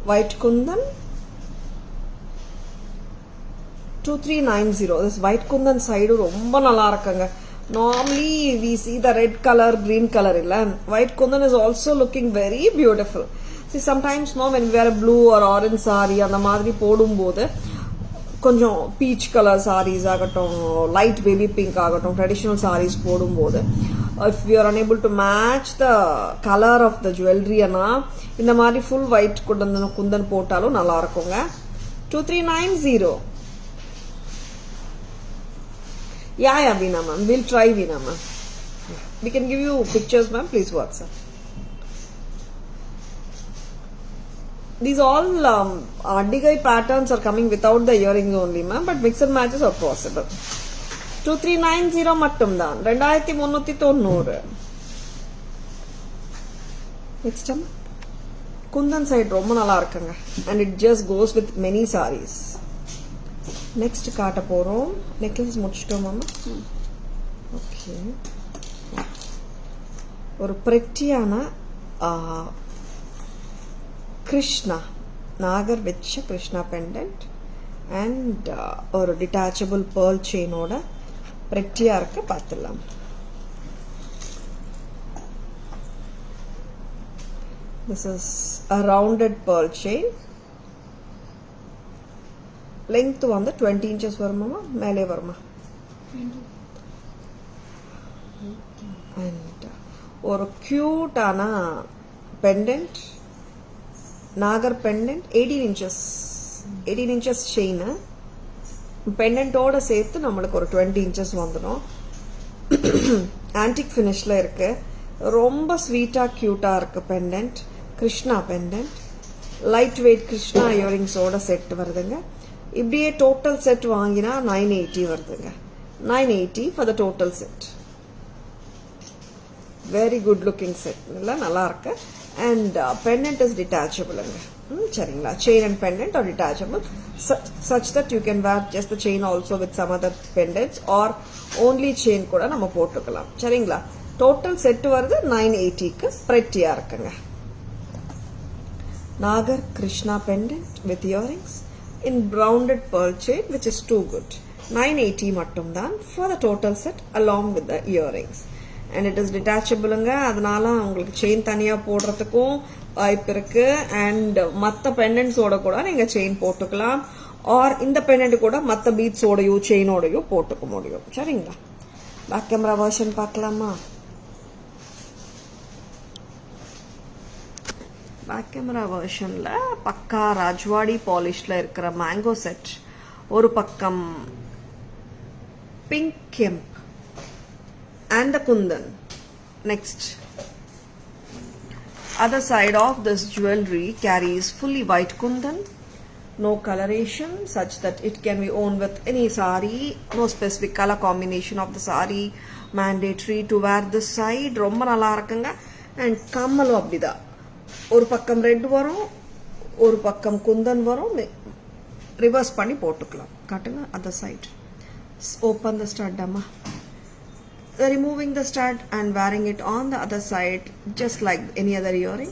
White kundan 2390. This white kundan side romba nalla irukanga. Normally we see the red color, green color illa. White kundan is also looking very beautiful. See, sometimes no, when we wear a blue or orange saree அந்த மாதிரி போடும்போது கொஞ்சம் peach colour sarees ஆகட்டும், light baby pink ஆகட்டும், traditional sarees போடும்போது if we are unable to match the color of the jewelry ana இந்த மாதிரி full white kundan போட்டாலும் நல்லா இருக்குங்க. 2390. Yeah, Veena ma'am. We'll try, Veena ma'am. We can give you pictures, ma'am. Please WhatsApp. These all Digai patterns are coming without the earrings only, ma'am. But mix and matches are possible. 2390 மட்டும் தான். 2390. Next time. Kundan side ரொம்ப நல்லா இருக்குங்க. And it just goes with many sarees. Next காட்ட போறோம். Necklace முடிச்சிட்டோமா? Okay. ஒரு பிரெட்டியான கிருஷ்ணா நாகர் வெச்ச Krishna pendant and ஒரு டிட்டாச்சபிள் பேர்ல் செயினோட பிரெட்டியா இருக்க பார்த்துடலாம். This is a rounded pearl chain. Length வந்து 20 inches வருமா, மேலே வருமா? And ஒரு கியூட்டான பெண்டன்ட், நாகர் பெண்டன்ட், 18 inches செயின். பெண்டன்ட்டோட சேர்த்து நம்மளுக்கு ஒரு 20 inches வந்துடும். ஆன்டிக் ஃபினிஷ்ல இருக்கு. ரொம்ப ஸ்வீட்டா கியூட்டா இருக்கு pendant. Krishna pendant, light weight Krishna இயரிங்ஸோட செட் வருதுங்க. இப்படியே டோட்டல் செட் வாங்கினா 980 வருதுங்க. 980 for the total set. Very good looking set, நல்லா இருக்கு. அண்ட் பெண்டன்ட் இஸ் டிட்டாச்சபிள்ங்க. சரிங்களா? Chain and pendant are detachable such that you can wear just the chain also with some other pendants or only chain கூட நம்ம போட்டுக்கலாம். சரிங்களா? Total set வருது 980க்கு. பிரெட்டியா இருக்குங்க. Nagar Krishna pendant with earrings in rounded pearl chain, which is too good. 980 மட்டும் தான் for the total set along with the earrings. And it is detachable-ங்க. அதனால உங்களுக்கு செயின் தனியா போடுறதுக்கும் வாய்ப்பு இருக்கு. அண்ட் மற்ற பெண்டன்ட்ஸோட கூட நீங்க செயின் போட்டுக்கலாம். ஆர் இந்த பெண்டன்ட் கூட மற்ற பீட்ஸோடையோ செயினோடையோ போட்டுக்க முடியும். சரிங்களா? பேக் கேமரா வெர்ஷன் பார்க்கலாமா? பேக் கேமரா வெர்ஷன்ல பக்கா ராஜ்வாடி பாலிஷ்ல இருக்கிற மேங்கோ செட். ஒரு பக்கம் pink கெம்ப் and the kundan. Next, other side of this jewelry carries fully white kundan, no coloration such that it can be worn with any saree, no specific color combination of the saree mandatory to wear this side. ரொம்ப நல்லா இருக்குங்க. and கம்மலும் அப்படிதான். ஒரு பக்கம் red வரும், ஒரு பக்கம் குந்தன் வரும். ரிவர்ஸ் பண்ணி போட்டுக்கலாம். காட்டுங்க other side. Open the stud amma. Removing the stud and wearing it on the other side just like any other earring.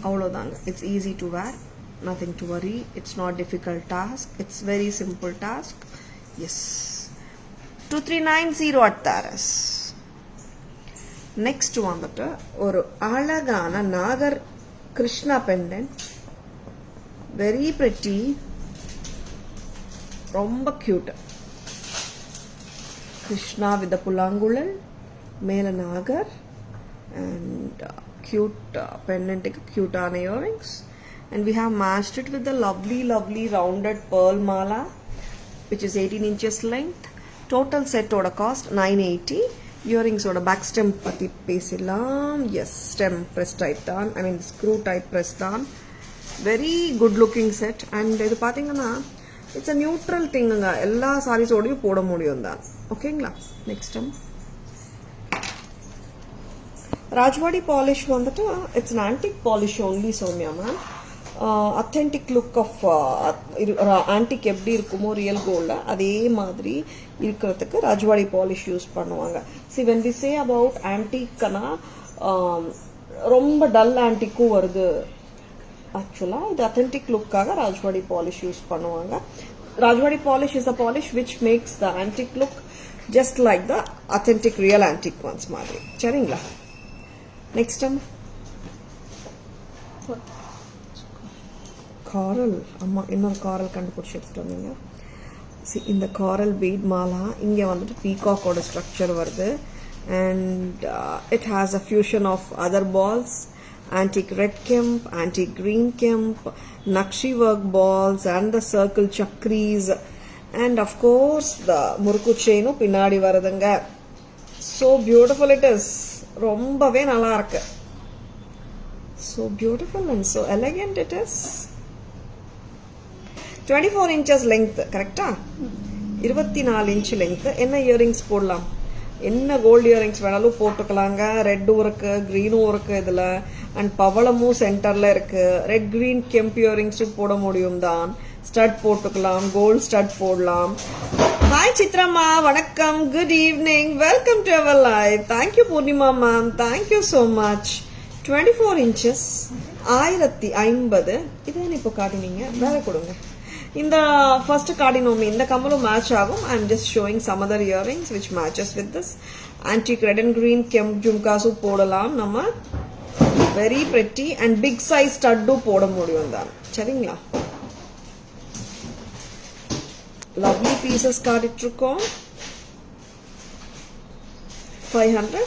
Avlodanga. It's easy to wear, nothing to worry. It's not difficult task. It's very simple task. Yes. 2390 at Taras. Next வந்துட்டு ஒரு அழகான Nagar Krishna pendant. Very pretty, ரொம்ப cute. Krishna with the Pulangulal, Mela Nagar, and cute pendant, cute earrings. And we have matched it with the lovely rounded pearl mala, which is 18 inches length. Total set oda cost 980. Earrings oda back stem pati pesilam. Yes, stem press type done. I mean screw type press done. Very good looking set. And idu pathina, it's a neutral thing. Ella sarees odiyum poda mudiyum da. ஓகேங்களா? Next Rajwadi polish வந்துட்டு it's an antique polish only Soumya ma'am. Authentic look of antique எப்படி இருக்குமோ real gold அதே மாதிரி இருக்கிறதுக்கு Rajwadi polish use பண்ணுவாங்க. see when we say about ஆன்டிக்னா ரொம்ப டல் ஆன்டிக்கும் வருது. ஆக்சுவலா இது அத்தென்டிக் லுக்காக ராஜ்வாடி பாலிஷ் யூஸ் பண்ணுவாங்க. Rajwadi polish is the polish which makes the antique look just like the authentic real antique ones மாதிரி சரிங்களா. Next time coral அம்மா இன்னொரு coral கண்டுபிடிச்சு எடுத்துட்டு வந்தீங்க. See இந்த coral bead மாலா இங்க வந்துட்டு peacock ஓட structure வருது and it has a fusion of other balls, antique red kemp, antique green kemp, nakshi work balls and the circle chakris and of course the murukku chain பின்னாடி வருதுங்க. So beautiful it is. ரொம்பவே நல்லா இருக்கு. So beautiful and so elegant it is. 24 inches length கரெக்டா? 24 inch length. என்ன earrings போடலாம்? என்ன gold earrings வேணாலும் போட்டுக்கலாங்க. ரெட்டும் இருக்கு, கிரீனும் இருக்கு இதுல அண்ட் பவளமும் சென்டர்ல இருக்கு. ரெட் கிரீன் கெம்ப் இயரிங்ஸும் போட முடியும் தான். ஸ்டட் போட்டுக்கலாம், கோல்டு ஸ்டட் போடலாம். ஹாய் சித்ரம்மா, வணக்கம், good evening, welcome to our live. Thank you Purnima ma'am, thank you so much. 24 inches 1050. இதான் இப்போ காட்டினீங்க, வேற கொடுங்க. இந்த ஃபர்ஸ்ட் கார்டினோமி இந்த கம்மலும் மேட்ச் ஆகும். I am just showing some other earrings which matches with this. Antique red and green kemp ஜும்காஸும் போடலாம் நம்ம. Very pretty and big size ஸ்டட்டும் போட முடியும் தான் சரிங்களா. லவ்லி பீசஸ் காட்டிட்டு இருக்கோம். 500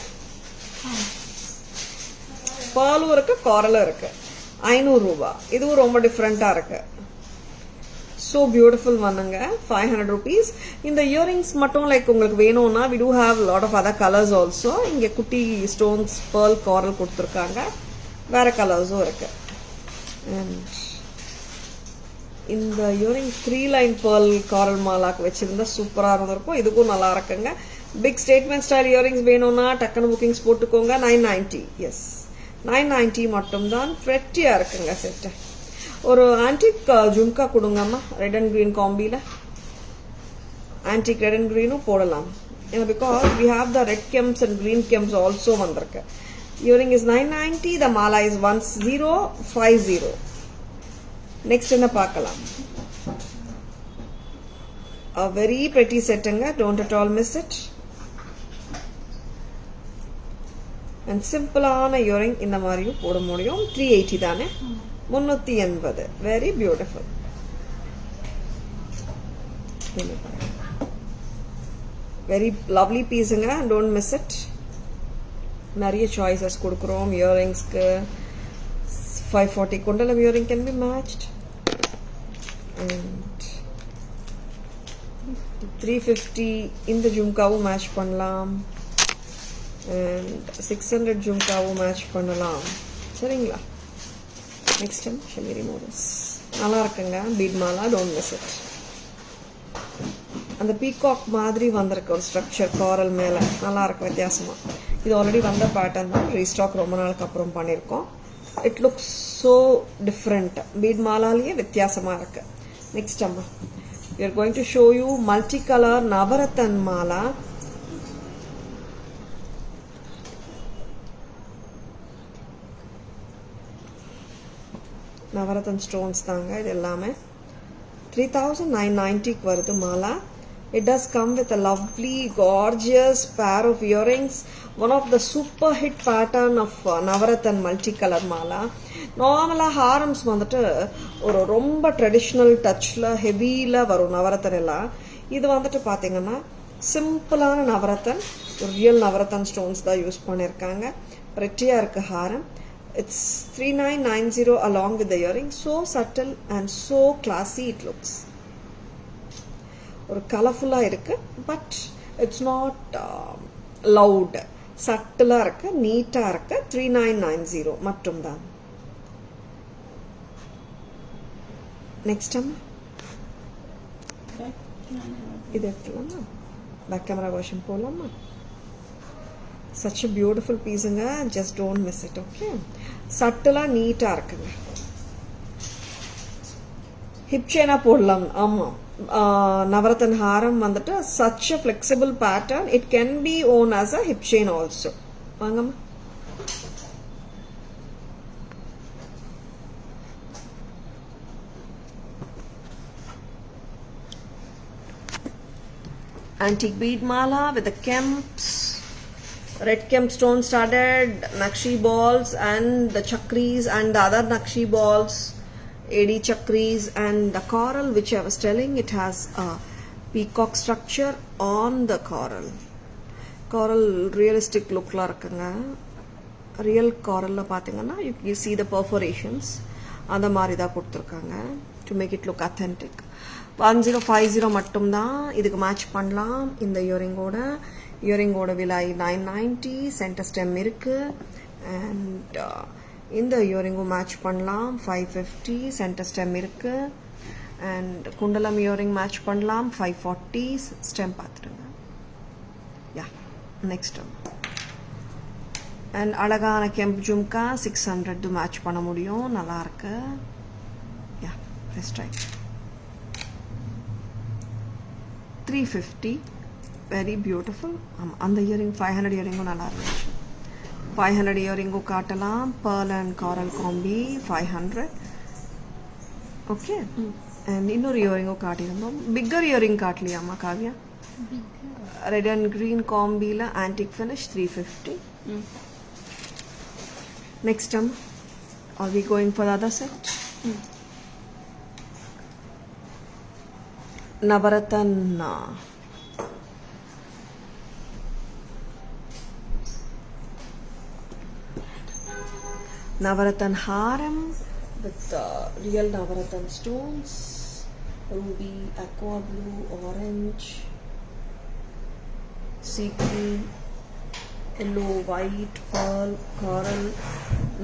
பாலும் இருக்கு, காரலும் இருக்கு. 500 ரூபாய். இதுவும் ரொம்ப டிஃப்ரெண்டா இருக்கு. So beautiful வந்தங்க. 500 rupees. இந்த இயரிங்ஸ் மட்டும் லைக் உங்களுக்கு வேணும்னா we do have a lot of other colors also. இங்க குட்டி ஸ்டோன்ஸ் pearl coral கொடுத்திருக்காங்க. வேற கலர்ஸும் இருக்கு. And இந்த இயரிங் 3 line pearl coral மாலாக்கு வச்சிருந்தா சூப்பரா இருந்திருக்கும். இதுக்கும் நல்லா இருக்குங்க. பிக் ஸ்டேட்மெண்ட் ஸ்டைல் இயரிங்ஸ் வேணும்னா டக்குனு புக்கிங்ஸ் போட்டுக்கோங்க. 990. எஸ் 990 மட்டும் தான். ஃப்ரெட்டியா இருக்குங்க செட்டு. ஒரு ஆன்டிக் ஜும்கா கொடுங்கம்மா. ரெட் அண்ட் கிரீன் காம்பில ஆன்டிக் ரெட் அண்ட் கிரீனும் போடலாம். Because we have the red kemps and green kemps also வந்திருக்கு. Earring is 990. The mala is 1050. Next என்ன பார்க்கலாம்? A very pretty setங்க. Don't at all miss it. And சிம்பிளான இயரிங் இந்த மாதிரியும் போட முடியும். 380 தானே, 380. Very beautiful. வெரி லவ்லி பீஸுங்க. Don't miss it. நிறைய சாய்ஸஸ் கொடுக்குறோம் இயரிங்ஸ்க்கு. 540 குண்டலம் earring can B matched and 350 இந்த ஜும்காவும் மேட்ச் பண்ணலாம் அண்ட் 600 ஜும்காவும் மேட்ச் பண்ணலாம் சரிங்களா. நெக்ஸ்ட் டைம் ஷமீரி மோடல்ஸ் நல்லா இருக்குங்க. Bead mala, don't miss it. அந்த பீகாக் மாதிரி வந்திருக்கு ஒரு ஸ்ட்ரக்சர் காரல் மேல, நல்லா இருக்கு வித்தியாசமா. இது ஆல்ரெடி வந்த பேட்டர்ன் தான், ரீஸ்டாக் ரொம்ப நாளுக்கு அப்புறம் பண்ணியிருக்கோம். It looks so different. Bead மாலாலேயே வித்தியாசமா இருக்கு. நெக்ஸ்ட் அம்மா we are going to show you multicolor navratan Mala. Navratan stones தாங்க இது எல்லாமே. 3990 வருது Mala. It does come with a lovely gorgeous pair of earrings. One of the super hit pattern of Navarathan multicolor mala. நார்மலா ஹாரம்ஸ் வந்துட்டு ஒரு ரொம்ப ட்ரெடிஷ்னல் டச்ல ஹெவியில வரும் நவரத்தன் எல்லாம். இது வந்துட்டு பாத்தீங்கன்னா சிம்பிளான நவரத்தன், ஒரு ரியல் நவரத்தன் ஸ்டோன்ஸ் தான் யூஸ் பண்ணிருக்காங்க. ரெட்டியா இருக்கு ஹாரம். It's 3990 along with the earring. So subtle and so classy it looks. ஒரு கலர்ஃபுல்லா இருக்கு, பட் இட்ஸ் நாட் லவுட். சட்டிலா இருக்கு, நீட்டா இருக்கு. 3990 மட்டும் தான். நெக்ஸ்ட் அம்மா இது எடுத்துலாமா? பேக் கேமரா வெர்ஷன் போலாமா? such a beautiful பீஸுங்க. just don't miss it. okay, சட்டிலா நீட்டா இருக்குங்க. ஹிப் செயினா போடலாம். ஆமா, நவரத்தன் ஹாரம் வந்துட்டு such a flexible pattern. it can be worn as a hip chain also. வாங்கம்மா. antique bead mala with the kemps, red kemp stone studded nakshi balls and the chakris and the other nakshi balls, AD chakris, and the coral which I was telling, it has a peacock structure on the coral. Coral realistic look la irukanga. Real coral la pathina you see the perforations and the mari da kuduthirukanga to make it look authentic. 1050 மட்டும் தான் இதுக்கு match பண்ணலாம். இந்த இயரிங்கோட விலை 990. Centre stem இருக்கு. And இந்த இயரிங்கும் match பண்ணலாம் 550. Center stem இருக்கு. அண்ட் குண்டலம் இயரிங் மேட்ச் பண்ணலாம் 540. ஸ்டெம் பார்த்துடுங்க. Yeah next. அண்ட் அழகான கெம்ப் ஜும்கா 600 மேட்ச் பண்ண முடியும். நல்லா இருக்கு. Yeah let's try. 350. very beautiful. அந்த இயரிங் 500 இயரிங்கும் நல்லா இருந்துச்சு. 500 இயரிங்கும் காட்டலாம். pearl and coral combi 500. Okay. And இன்னொரு இயரிங்கும் காட்டியிருந்தோம். பிக்கர் இயரிங் காட்டலையாம்மா காவ்யா? ரெட் அண்ட் கிரீன் காம்பியில் antique finish 350. Next are we going for the other set? Navaratana. Navaratan haram with real Navaratan stones, ruby, aqua blue, orange, sea green, yellow, white, pearl, coral,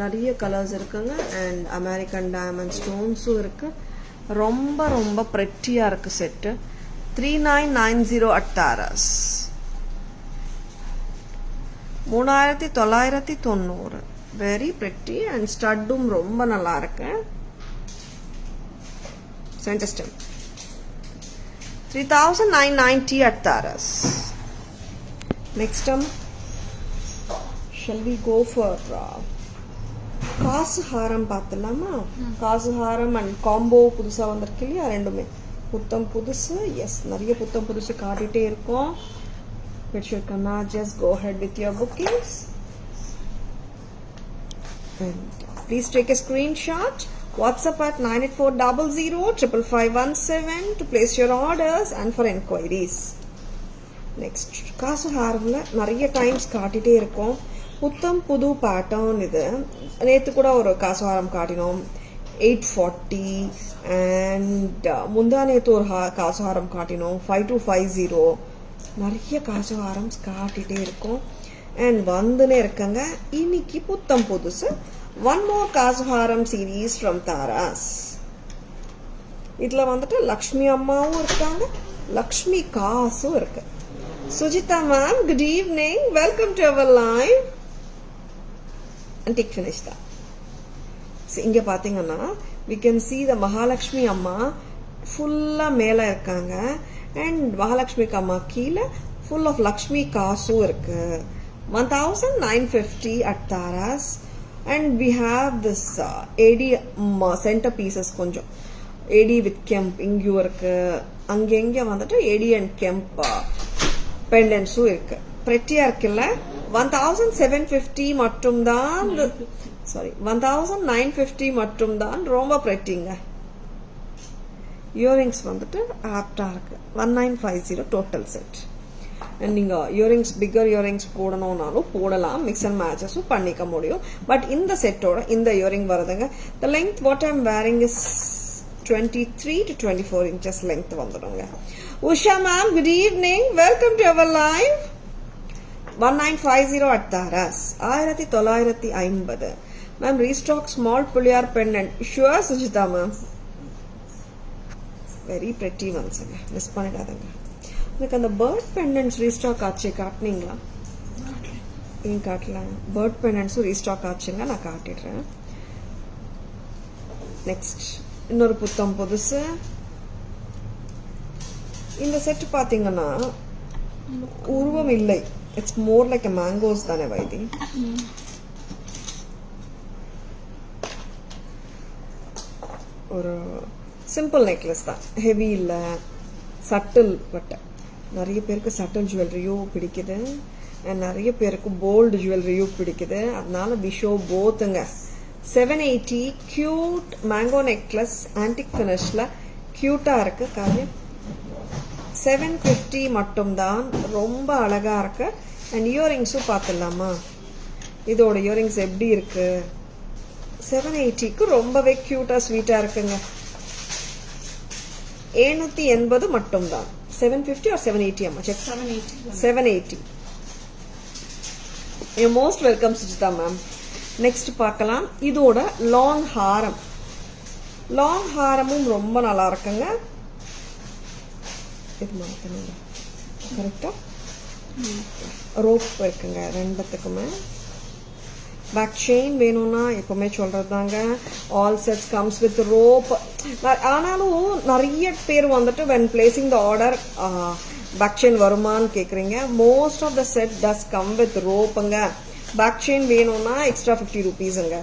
நிறைய colours இருக்குங்க. And American diamond ஸ்டோன்ஸும் இருக்கு. ரொம்ப ரொம்ப ப்ரெட்டியாக இருக்கு set. 3990 at Taras. 3990. Very pretty. And ஸ்டட்டும் ரொம்ப நல்லா இருக்கு. Center stem 3990 at Taras. Next shall we go for காசு ஹாரம் பார்த்துலாமா? காசு ஹாரம் அண்ட் காம்போ புதுசாக வந்திருக்கு இல்லையா? ரெண்டுமே புத்தம் புதுசு. எஸ், நிறைய புத்தம் புதுசு காட்டிகிட்டே இருக்கோம். வச்சுருக்கோன்னா just go ahead with your bookings and please take a screenshot. WhatsApp at 9840055517 to place your orders and for enquiries. Next காசு ஹாரமில் நிறைய டைம்ஸ் காட்டிகிட்டே இருக்கோம். புத்தம் புது பேட்டர்ன் இது. நேற்று கூட ஒரு காசுஹாரம் காட்டினோம் 840. அண்ட் முந்தா நேற்று ஒரு காசுஹாரம் காட்டினோம் 5250. நிறைய காசுஹாரம்ஸ் காட்டிகிட்டே இருக்கும். அண்ட் வந்துனே இருக்கங்க. இன்னைக்கு புத்தம் புதுசு ஒன் மோர் காசுஹாரம் சீரீஸ் ஃப்ரம் தாராஸ். இதில் வந்துட்டு லக்ஷ்மி அம்மாவும் இருக்காங்க, லக்ஷ்மி காசும் இருக்கு. Sujitha ma'am, good evening, welcome to our live. antique finish தான். இங்க பாத்தீங்கன்னா we can see the Mahalakshmi அம்மா ஃபுல்லா மேல இருக்காங்க. அண்ட் மகாலட்சுமி அம்மா கீழே ஃபுல் ஆஃப் லக்ஷ்மி காசும் இருக்கு. 1950 at Taras. And we have this AD center pieces. கொஞ்சம் AD with kemp இங்கேயும் இருக்கு. அங்கெங்க வந்துட்டு AD and kemp பெண்டன்ஸும் இருக்கு. ப்ரெட்டியா இருக்குல்ல? 1750 மட்டும் தான். சாரி, 1950 மட்டும் தான். ரொம்ப ப்ரெட்டிங்க. இயரிங்ஸ் வந்துட்டு ஆப்டா இருக்கு. 1950 டோட்டல் செட். அண்ட் நீங்க இயரிங்ஸ் பிக்கர் இயரிங்ஸ் போடணும்னாலும் போடலாம். மிக்ஸ் அண்ட் மேட்சஸும் பண்ணிக்க முடியும். பட் இந்த செட்டோட இந்த இயரிங் வருதுங்க. The length what I'm wearing is 23 to 24 inches length வந்துடுங்க. Usha ma'am, good evening, welcome to our live. 1950 at Taras. 1950. Ma'am, restock small Pillaiyar pendant. Sure Sujitha ma'am. Very pretty ஒன்ஸுங்க, miss பண்ணிடாதுங்க. எனக்கு அந்த பேர்ட் பெண்டன்ட்ஸ் ரீஸ்டாக் ஆச்சு, காட்டினீங்களா? ஏன் காட்டல? பேர்ட் பெண்டன்ட்ஸும் ரீஸ்டாக் ஆச்சுங்க, நான் காட்டிடுறேன். நெக்ஸ்ட் இன்னொரு புத்தம் புதுசு. இந்த செட் பாத்தீங்கன்னா உருவம் இல்லை. இட்ஸ் மோர் லைக் மேங்கோஸ் தானே வைத்தி? ஒரு சிம்பிள் நெக்லஸ் தான், ஹெவி இல்லை, சட்டில். பட் நிறைய பேருக்கு சட்டில் ஜுவல்லரியும் பிடிக்குது அண்ட் நிறைய பேருக்கு போல்டு ஜுவல்லரியும் பிடிக்குது. அதனால வி ஷோ போத்துங்க. 780 கியூட் மேங்கோ நெக்லஸ் ஆன்டிக் ஃபினிஷ்ல கியூட்டா இருக்கு காவியம். 750 மட்டும்தான், ரொம்ப அழகா இருக்கு. அண்ட் இயரிங்ஸும் பார்த்துடலாமா, இதோட இயரிங்ஸ் எப்படி இருக்கு. 780க்கு ரொம்பவே கியூட்டா ஸ்வீட்டா இருக்குங்க. 780 மட்டும்தான். 750 or 780 அம்மா? 780. You're most welcome Sujitha ma'am. Next பார்க்கலாம். இதோட லாங் ஹாரம். லாங் ஹாரமும் ரொம்ப நல்லா இருக்குங்க. இது மாத்தணும் கரெக்டா. ரோப் இருக்குங்க ரெண்டுத்துக்குமே. பேக் செயின் வேணும்னா எப்பவுமே சொல்றது தாங்க, all sets comes with rope. ஆனாலும் நிறைய பேர் வந்துட்டு when placing the order back chain வருமானு கேக்குறீங்க. Most of the set does come with ரோப்புங்க. பேக் செயின் வேணும்னா எக்ஸ்ட்ரா 50 rupeesங்க.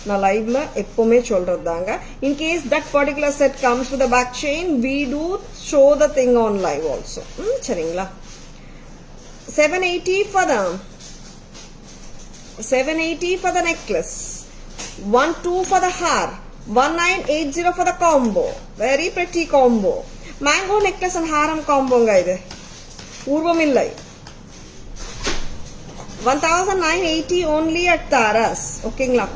நான் லைவ்ல எப்பவுமே சொல்றது தாங்க. In case that particular set comes with back chain we do show the thing on live also. சரிங்களா. 780 for them. 780 for the necklace, 12 for the hair, 1980 for the combo. Very pretty combo. Mango necklace and haram combo nga idu. Urvam illai. 1980 only at Taras. Okay ngla.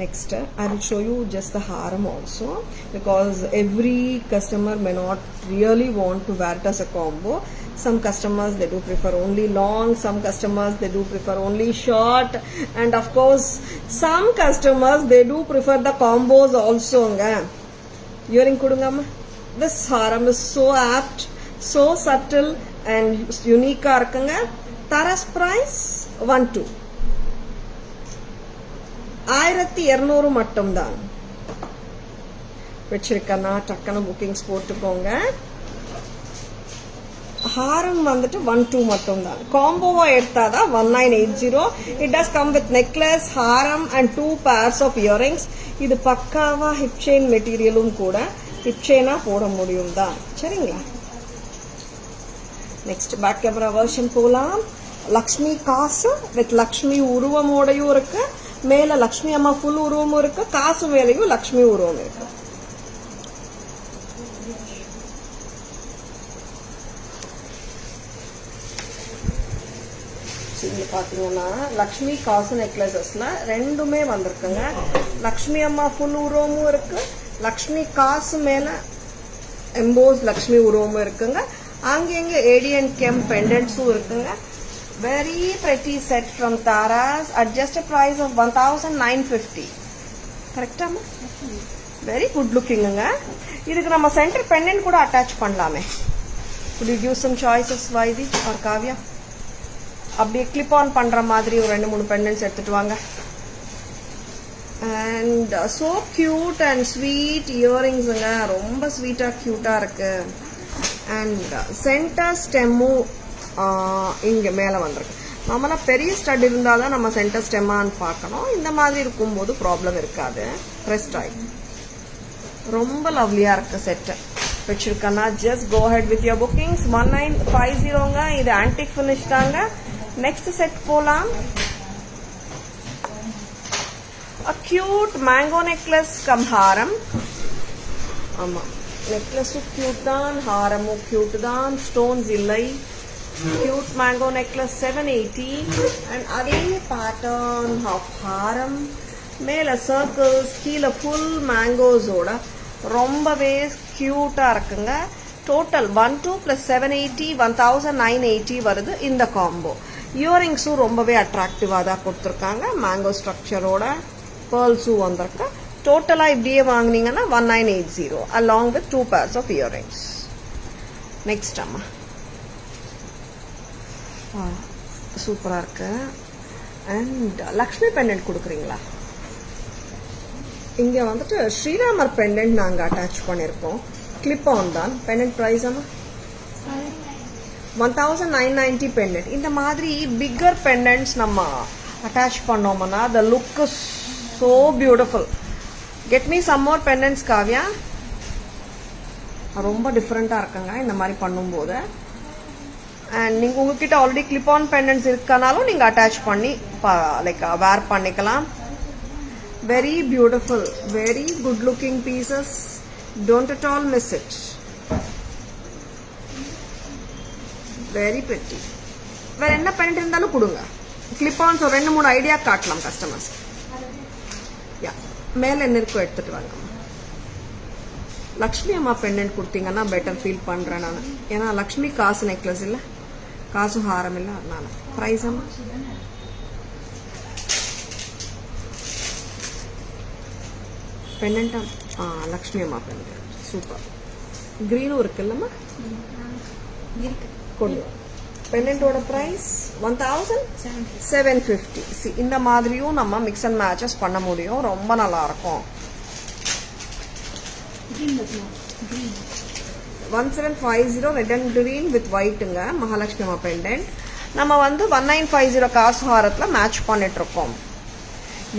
Next, I will show you just the haram also, because every customer may not really want to wear it as a combo. Some customers they do prefer only long, some customers they do prefer only short, and of course some customers they do prefer the combos also nga. Earring kudunga. This haram is so apt, so subtle and unique ah irukanga. Taras price 12. 1200 மட்டும்தான். வச்சிருக்கனா டக்கன bookings போட்டுக்கோங்க. ஹாரம் வந்துட்டு 12 மட்டும்தான். காம்போவா எடுத்தாதான் 1980. It does come with necklace, Haram and 2 pairs of earrings. இது பக்காவா hip chain மெட்டீரியலும் கூட. Hip செயினா போட முடியும் தான். சரிங்களா. நெக்ஸ்ட் பேக் கேமரா வெர்ஷன் போலாம். லக்ஷ்மி காசு வித் லக்ஷ்மி உருவமோடையும் இருக்கு. மேல லக்ஷ்மி அம்மா ஃபுல் உருவமும் இருக்கு. காசு மேலையும் லக்ஷ்மி உருவம் இருக்கு. பாத்தீங்கன்னா லக்ஷ்மி காசு நெக்லசஸ்ல ரெண்டுமே வந்திருக்குங்க. லக்ஷ்மி அம்மா ஃபுல் உருவமும் இருக்கு. லக்ஷ்மி காசு மேல எம்போஸ் லக்ஷ்மி உருவமும் இருக்குங்க. அங்கங்க ஏடியன் கெம் பெண்டன்ட்ஸும் இருக்குங்க. Very pretty set from Taras at just a price of 1950. கரெக்டா? Very good looking ங்க. இதுக்கு நம்ம சென்டர் பெண்டன்ட் கூட அட்டாச் பண்ணலாமே. Could you give some choices Vaidi or Kavya? அப்படியே கிளிப் ஆன் பண்ற மாதிரி ஒரு 2-3 பெண்டன்ட்ஸ் எடுத்துட்டு வாங்க. And so cute and sweet earrings ங்க. ரொம்ப ஸ்வீட்டா கியூட்டா இருக்கு. அண்ட் சென்டர் ஸ்டெம்மும் இங்க மேல வந்திருக்கு. நம்மளா பெரிய ஸ்டட் இருந்தாதான் நம்ம சென்டர் ஸ்டெம்மான்னு பார்க்கணும். இந்த மாதிரி இருக்கும்போது ப்ராப்ளம் இருக்காது. ரெஸ்ட் ஆகி ரொம்ப லவ்லியா இருக்கு செட். வச்சிருக்கனா just go ahead with your bookings. 1950ங்க. இது ஆன்டிக் ஃபினிஷ் தாங்க. நெக்ஸ்ட் செட் போலாம். a cute mango necklace cum ஹாரம். ஆமா, நெக்லஸும் கியூட் தான், ஹாரமும் கியூட் தான், ஸ்டோன்ஸ் இல்லை. cute mango necklace 780 and அதே pattern of ஹாரம். மேல சர்க்கிள்ஸ், கீழே ஃபுல் மேங்கோஸோட ரொம்பவே கியூட்டா இருக்குங்க. டோட்டல் 12 plus 780 1980 வருது இந்த காம்போ. இயரிங்ஸும் ரொம்பவே அட்ராக்டிவா தான் கொடுத்துருக்காங்க. மேங்கோ ஸ்ட்ரக்சரோட பேர்ல்ஸும் வந்திருக்கு. டோட்டலா இப்படியே வாங்கினீங்கன்னா 1980 along with 2 pairs of earrings. Next அம்மா சூப்பரா இருக்கு. அண்ட் லக்ஷ்மி பெண்டன்ட் கொடுக்குறீங்களா? இங்க வந்துட்டு ஸ்ரீராமர் பெண்டன்ட் நாங்க அட்டாச் பண்ணிருக்கோம். கிளிப் ஆன் தான். பெண்டன்ட் பிரைஸ் அம்மா 1990 பெண்டன்ட். இந்த மாதிரி பிக்கர் பெண்டன்ட்ஸ் நம்ம அட்டாச் பண்ணோம்னா the look is so beautiful. Get me some more pendants Kavya. ரொம்ப டிஃபரெண்டா இருக்குங்க இந்த மாதிரி பண்ணும்போது. அண்ட் நீங்கள் உங்ககிட்ட ஆல்ரெடி கிளிப் ஆன் பெண்டன்ஸ் இருக்கனாலும் நீங்கள் அட்டாச் பண்ணி லைக் வேர் பண்ணிக்கலாம். Very beautiful, very good looking pieces. Don't at all miss it. Very pretty. வேற என்ன பெண்டன்ட் இருந்தாலும் கொடுங்க. கிளிப் ஆன்ஸ் ஒரு 2-3 ஐடியா காட்டலாம் கஸ்டமர்ஸ். யா, மேல என்ன இருக்கோ எடுத்துட்டு வாங்க. லக்ஷ்மி அம்மா பெண்டன்ட் கொடுத்தீங்கன்னா பெட்டர் ஃபீல் பண்றேன் நான். ஏன்னா லக்ஷ்மி காசு நெக்லஸ் இல்ல, காசு ஹாரம் இல்ல, அதனால. பிரைஸ் அம்மா பெண்டன்ட். லக்ஷ்மி அம்மா பெண்டன்ட் சூப்பர். கிரீனும் இருக்குல்லம்மா, கொண்டு. பெண்டன்ட்டோட பிரைஸ் 1750. இந்த மாதிரியும் நம்ம மிக்ஸ் அண்ட் மேட்சஸ் பண்ண முடியும், ரொம்ப நல்லா இருக்கும். 1750 ரெட் அண்ட் கிரீன் வித் ஒயிட்டுங்க, மகாலட்சுமி அம்மா பெண்டன்ட். நம்ம 1950 காசு ஹாரத்தில் மேட்ச் பண்ணிட்டு இருக்கோம்.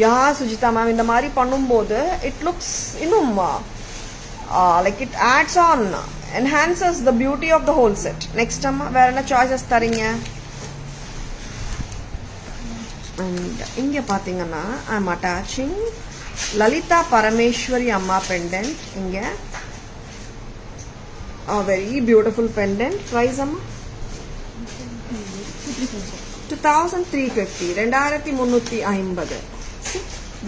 யா சுஜிதா மேம், இந்த மாதிரி பண்ணும்போது இட் லுக்ஸ் இன்னும் like it ads on, enhances the beauty of the whole set. Next அம்மா வேற என்ன சாய்ஸஸ் தரீங்க? அண்ட் இங்க பாத்தீங்கன்னா I am attaching Lalitha Parameswari அம்மா பெண்டன்ட். இங்க வெரி பியூட்டிஃபுல் பெண்டன்ட். பிரைஸ் அம்மா 2350, 2350.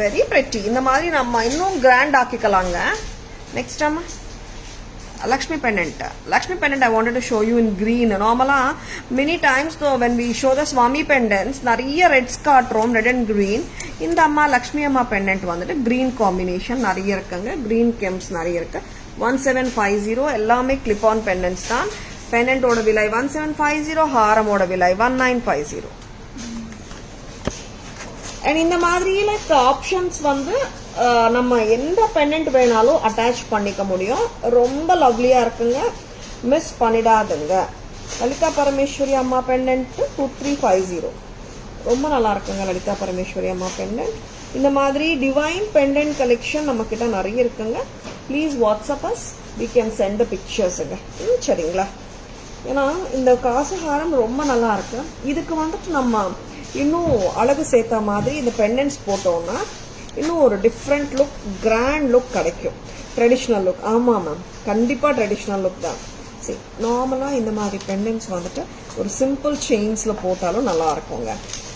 Very pretty. இந்த மாதிரி நம்ம இன்னும் கிராண்ட் ஆக்கிக்கலாங்க. நெக்ஸ்ட் அம்மா Lakshmi pendant. Lakshmi pendant I wanted to show you in green. Normally, many times though when we show the Swami pendants, nariya reds kaatrom, red and green. In the Amma Lakshmi Amma pendant vandu green combination nariya irukanga, green kems nariya irukku. 1750 ellame clip on pendants dhaan. Pendant oda vilai 1750, haram oda vilai 1950. And இந்த மாதிரி like options நம்ம எந்த pendant வேணாலும் attach பண்ணிக்க முடியும். ரொம்ப லவ்லியா இருக்குங்க, miss பண்ணிடாதுங்க. Lalitha Parameswari அம்மா பெண்டன்ட் 2350 ரொம்ப நல்லா இருக்குங்க. லலிதா பரமேஸ்வரி அம்மா பெண்டன்ட். இந்த மாதிரி டிவைன் பெண்டன்ட் கலெக்ஷன் நம்ம கிட்ட நிறைய இருக்குங்க. Please WhatsApp us, we can send பிக்சர்ஸுங்க. சரிங்களா? ஏன்னா இந்த காசு ஹாரம் ரொம்ப நல்லா இருக்கு. இதுக்கு நம்ம இன்னும் அழகு சேர்த்த மாதிரி இந்த பெண்டன்ட்ஸ் போட்டோம்னா இன்னும் ஒரு டிஃப்ரெண்ட் லுக், கிராண்ட் லுக் கிடைக்கும். Traditional look. ஆமா மேம், கண்டிப்பா ட்ரெடிஷ்னல் லுக் தான். சரி, நார்மலா இந்த மாதிரி பெண்டன்ட்ஸ் ஒரு சிம்பிள் செயின்ஸ்ல போட்டாலும் நல்லா இருக்குங்க.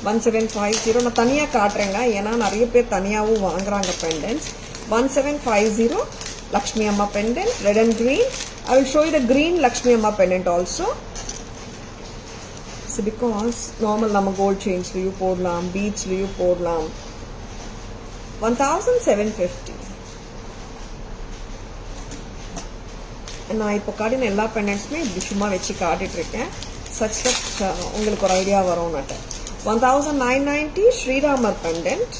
1750 நான் தனியா காட்டுறேங்க, ஏன்னா நிறைய பேர் தனியாவும் வாங்குறாங்க பெண்டன்ட்ஸ். 1750 Lakshmi Amma pendant, red and green. I will show you the green Lakshmi Amma pendant also. So because normal நம்ம gold chains லயும் போடலாம், beads லயும் போடலாம். 1750. நான் இப்போ காட்டின எல்லா பெண்டன்ட்ஸுமே இப்படி சும்மா வச்சு காட்டிட்டு இருக்கேன். such that உங்களுக்கு ஒரு ஐடியா வரும். 1990 ஸ்ரீராமர் பெண்டன்ட்.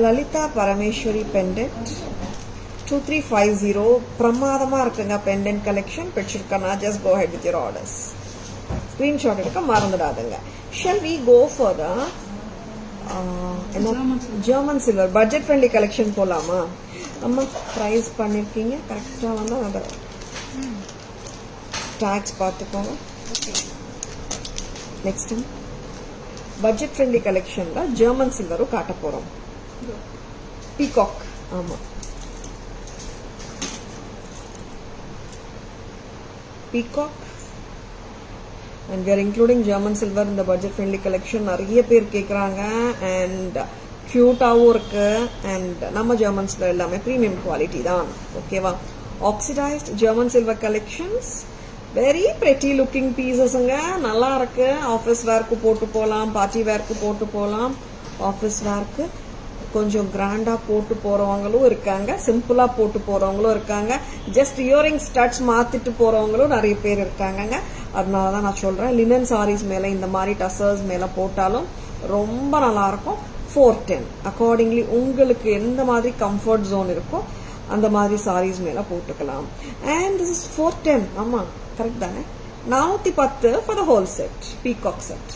லலிதா பரமேஸ்வரி பெண்டன்ட் 2350. பிரமாதமா இருக்குங்க பெண்டன்ட் கலெக்ஷன். பிடிச்சிருக்கா? just go ahead with your orders. Screenshot எடுக்க மறந்துடாதுங்க. Shall we go for the German silver budget friendly collection போலாமா? நம்ம பிரைஸ் பண்ணிருக்கீங்க கரெக்டா அந்த டாக்ஸ் பார்த்துக்கோங்க. நெக்ஸ்ட் பட்ஜெட் ஃப்ரெண்ட்லி கலெக்ஷன்ல ஜெர்மன் சில்வரும் காட்ட போறோம். பீகாக். ஆமா, peacock. and we are including German silver in the budget friendly collection. நிறைய பேர் கேக்குறாங்க and கியூட்டாவும் இருக்கு. and நம்ம German silver எல்லாமே premium quality தான். ஓகேவா? oxidized German silver collections, very pretty looking piecesங்க. நல்லா இருக்கு. ஆஃபீஸ் வேர்க்கு போட்டு போலாம், பார்ட்டி வேர்க்கு போட்டு போலாம். ஆஃபீஸ் வேர்க்கு கொஞ்சம் கிராண்டா போட்டு போறவங்களும் இருக்காங்க, சிம்பிளா போட்டு போறவங்களும் இருக்காங்க, ஜஸ்ட் இயரிங் ஸ்டட்ஸ் மாத்திட்டு போறவங்களும் நிறைய பேர் இருக்காங்க. அதனாலதான் நான் சொல்றேன், லினன் சாரீஸ் மேல இந்த மாதிரி டசர்ஸ் மேல போட்டாலும் ரொம்ப நல்லா இருக்கும். 410 அக்கார்டிங்லி உங்களுக்கு எந்த மாதிரி கம்ஃபர்ட் ஜோன் இருக்கோ அந்த மாதிரி சாரீஸ் மேல போட்டுக்கலாம். And this is 410. ஆமா, கரெக்ட் தானே? 410 for the whole set. Peacock set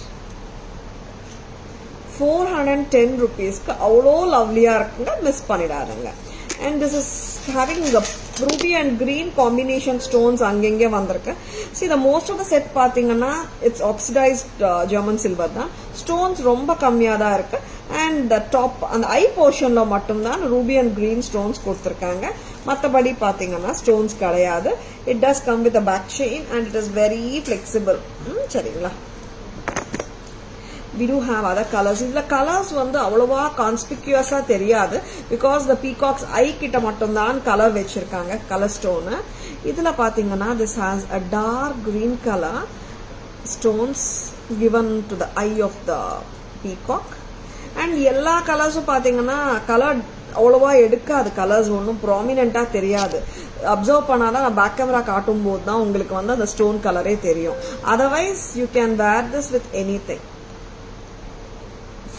410 rupeesக்கு அவ்வளோ லவ்லியா இருக்குங்க. மிஸ் பண்ணிடாதுங்க. And this is having the ruby and green combination stones அங்கங்க வந்திருக்கு. See the most of the set பாத்தீங்கன்னா it's oxidized German silver தான். Stones ரொம்ப கம்மியா தான் இருக்கு. And the top அந்த eye portionல மட்டும் தான் ruby and green stones கொடுத்திருக்காங்க. மத்தபடி பாத்தீங்கன்னா stones கிடையாது. It does come with a back chain and it is very flexible. சரிங்களா? We do have other colors. இதுல colors வந்து அவ்வளவா கான்ஸ்பிக்யூஸா தெரியாது because the peacock's eye கிட்ட மட்டும் தான் கலர் வெச்சிருக்காங்க கலர் ஸ்டோன். இதுல பாத்தீங்கன்னா this has a dark green color stones given to the eye of the peacock and எல்லா கலர்ஸும் பாத்தீங்கன்னா கலர் அவ்வளவா எடுக்காது கலர்ஸ் ஒன்றும் ப்ராமினெண்டா தெரியாது அப்சர்வ் பண்ணாதான் நான் பேக் கேமரா காட்டும் போது தான் உங்களுக்கு வந்து அந்த ஸ்டோன் கலரே தெரியும் otherwise you can wear this with anything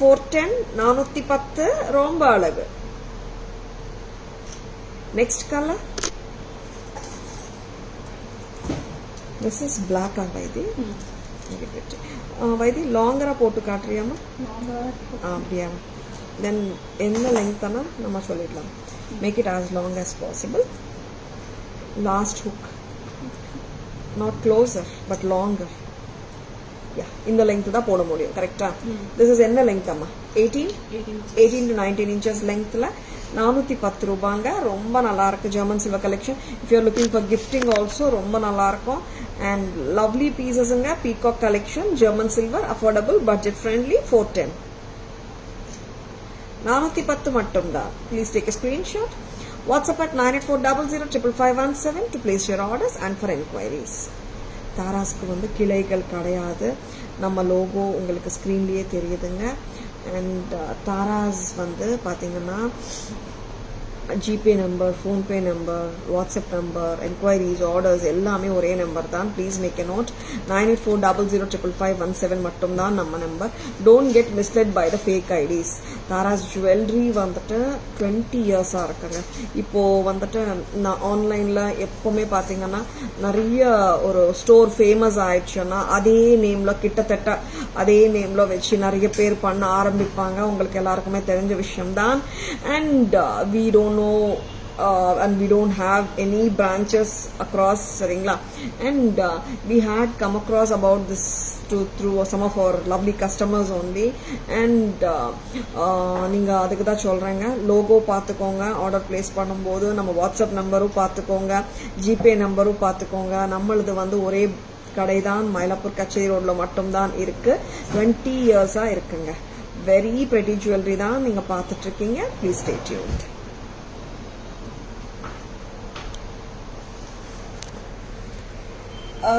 410 410 ரொம்ப அழகு next colour this is black on Vaithi Vaithi லாங்கரா போட்டு காட்டுறியாமா அப்படியா தென் என்ன லெங்த் ஆனா நம்ம சொல்லிடலாம் make it as long as possible last hook not closer but longer இந்த லெங்த் தான் போட முடியும் கரெக்ட்டா this is என்ன லெங்த் அம்மா 18 to 19 inches லெங்த்ல 410 ரூபாங்க ரொம்ப நல்லா இருக்கு German silver collection if you are looking for gifting also ரொம்ப நல்லா இருக்கும் and lovely piecesங்க peacock collection German silver affordable budget friendly 410 410 மட்டும் தான் please take a screenshot WhatsApp at 9840055517 to place your orders and for enquiries தாராஸ்க்கு வந்து கிளைகள் கிடையாது நம்ம logo உங்களுக்கு ஸ்கிரீன்லயே தெரியுதுங்க and தாராஸ் வந்து பாத்தீங்கன்னா GPay number PhonePe number WhatsApp number enquiries orders எல்லாமே ஒரே நம்பர் தான் ப்ளீஸ் மேக் எ நோட் 9840055517 மட்டும் தான் நம்ம நம்பர் don't get misled by the fake IDs Tara's jewellery வந்துட்டு 20 இயர்ஸா இருக்குங்க இப்போ வந்துட்டு நான் ஆன்லைன்ல எப்பவுமே பாத்தீங்கன்னா நிறைய ஒரு ஸ்டோர் ஃபேமஸ் ஆயிடுச்சுன்னா அதே நேம்ல கிட்டத்தட்ட அதே நேம்ல வச்சு நிறைய பேர் பண்ண ஆரம்பிப்பாங்க உங்களுக்கு எல்லாருக்குமே தெரிஞ்ச விஷயம் தான் and we don't know and we don't have any branches across சரிங்களா and we had come across about this through some of our lovely customers only and நீங்க அதுக்கு தான் சொல்றேங்க லோகோ பாத்துக்கோங்க ஆர்டர் பிளேஸ் பண்ணும்போது நம்ம வாட்ஸ்அப் நம்பரும் பாத்துக்கோங்க ஜிபே நம்பரும் பாத்துக்கோங்க நம்மளது வந்து ஒரே கடை தான் மயிலாப்பூர் கச்சேரி ரோட்ல மட்டும் தான் இருக்கு 20 இயர்ஸா இருக்குங்க வெரி பிரெட்டி ஜுவல்லரி தான் நீங்க பாத்துட்டு இருக்கீங்க please stay tuned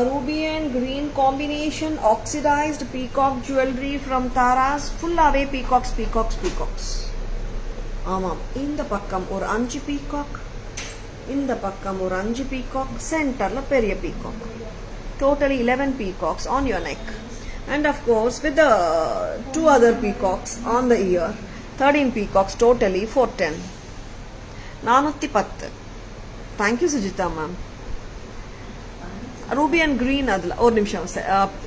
ruby and green combination oxidized peacock jewelry from Taras full away peacocks ஆமாம் இந்த பக்கம் ஒரு 5 peacock இந்த பக்கம் ஒரு 5 peacock சென்டர்ல பெரிய peacock totally 11 peacocks on your neck and of course with the 2 other peacocks on the ear 13 peacocks totally 410 410 thank you Sujita ma'am ruby and green adla ஒரு நிமிஷம்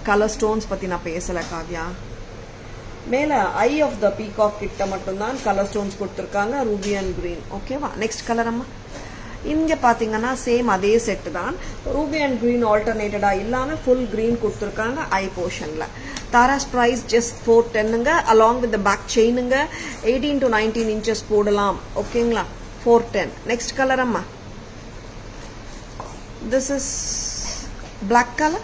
color stones பத்தி நான் பேசல காவ்யா மேல eye of the peacock கிட்ட மட்டும் தான் color stones கொடுத்திருக்காங்க ruby and green ஓகேவா நெக்ஸ்ட் கலர் அம்மா இங்க பாத்தீங்கன்னா சேம் அதே செட் தான் ruby and green alternatedா இல்லாம full green கொடுத்திருக்காங்க eye portionல Tara's price just 410ங்க along with the back chainங்க 18 to 19 inches போடலாம் ஓகேங்களா 410 நெக்ஸ்ட் கலர் அம்மா this is black color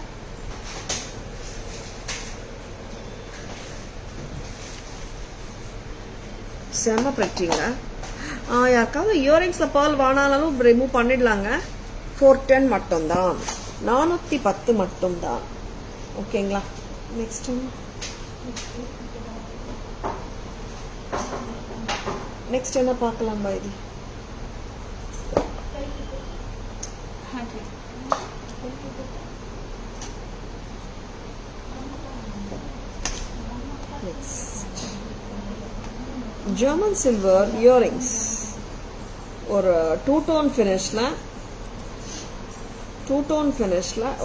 செம்ம பிரெட்டிங்க யாருக்காவது இயரிங்ஸ்ல பேர்ல் வாங்கினாலும் ரிமூவ் பண்ணிடலாங்க 410 மட்டும் தான் 410 மட்டும் தான் ஓகேங்களா நெக்ஸ்ட் என்ன பார்க்கலாம் பாய்தி German silver earrings ஒரு டூ டோன் ஃபினிஷ்ல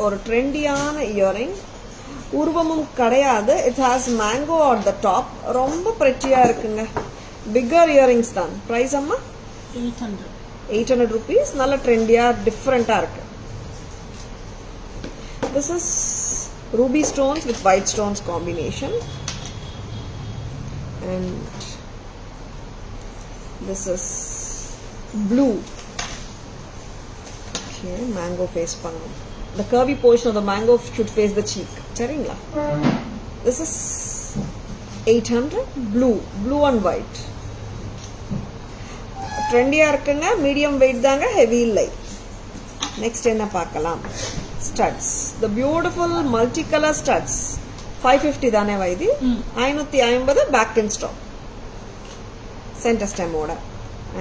ஒரு ட்ரெண்டியான இயரிங் உருவமும் கிடையாது it has mango at the top ரொம்ப பிரெட்டியா இருக்குங்க பிக்கர் இயரிங்ஸ் தான் பிரைஸ் அம்மா 800 rupees. நல்ல ட்ரெண்டியா டிஃப்ரெண்டா இருக்கு. This is ruby stones with white stones combination, and this is blue. Okay, mango face pannu. The curvy portion of the mango should face the cheek. சரிங்களா? This is 800 blue and white. ட்ரெண்டியா இருக்குங்க, medium weight தாங்க, heavy இல்லை. Next என்ன பார்க்கலாம்? Studs. The beautiful multi colour studs. 550 தானே Vaithi? 550 back in stock, center ஸ்டெமோட.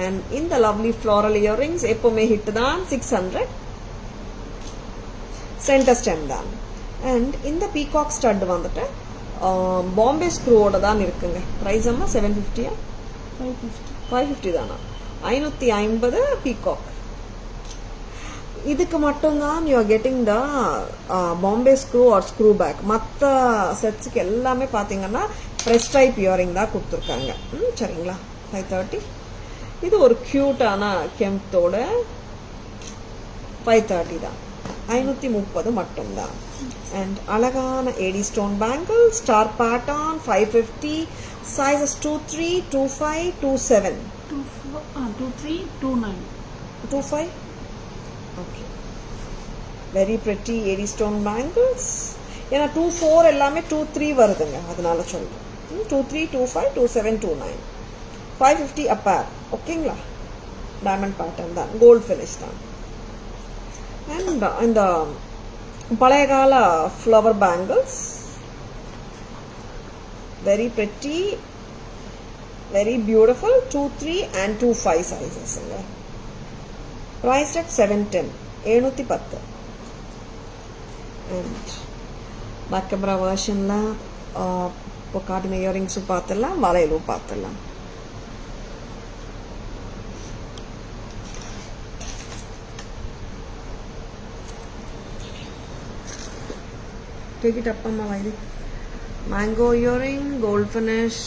And இந்த லவ்லி ஃப்ளாரல் இயரிங்ஸ் எப்பவுமே ஹிட் தான். 600 சென்டர் ஸ்டெம் தான். அண்ட் இந்த பீகாக் ஸ்டட் வந்துட்டு பாம்பே ஸ்க்ரூவோட தான் இருக்குங்க. பிரைஸ் அம்மா 750? 550 தானா? 550 பீகாக். இதுக்கு மட்டும்தான் you are getting the Bombay screw or screw back. மற்ற செட்ஸுக்கு எல்லாமே பார்த்தீங்கன்னா ப்ரெஸ் டைப் இயரிங் தான் கொடுத்துருக்காங்க. சரிங்களா? 530. இது ஒரு கியூட்டான கெம்ப்தோட 530 தான். 530 மட்டும்தான். அண்ட் அழகான AD stone bangle, star pattern, 550. Sizes 23, 25, 27. 23, 29. 25. Okay. Very pretty AD stone bangles. ஏன்னா 24 எல்லாமே 23 வருதுங்க, அதனால சொல்றேன். 23, 25, 27, 29. 550 a pair. ஓகேங்களா? டைமண்ட் பேட்டர்ன் தான், கோல்ட் ஃபினிஷ் தான். அண்ட் இந்த பழைய கால flower bangles, very pretty, very beautiful. 23 and 25 sizes. priced at 710. 710. and back camera version la இப்போ காட்டின இயரிங்ஸும் பார்த்துடலாம், வளையலும் பார்த்துடலாம். Take it up, Amma Vaidi. Mango earring, gold finish,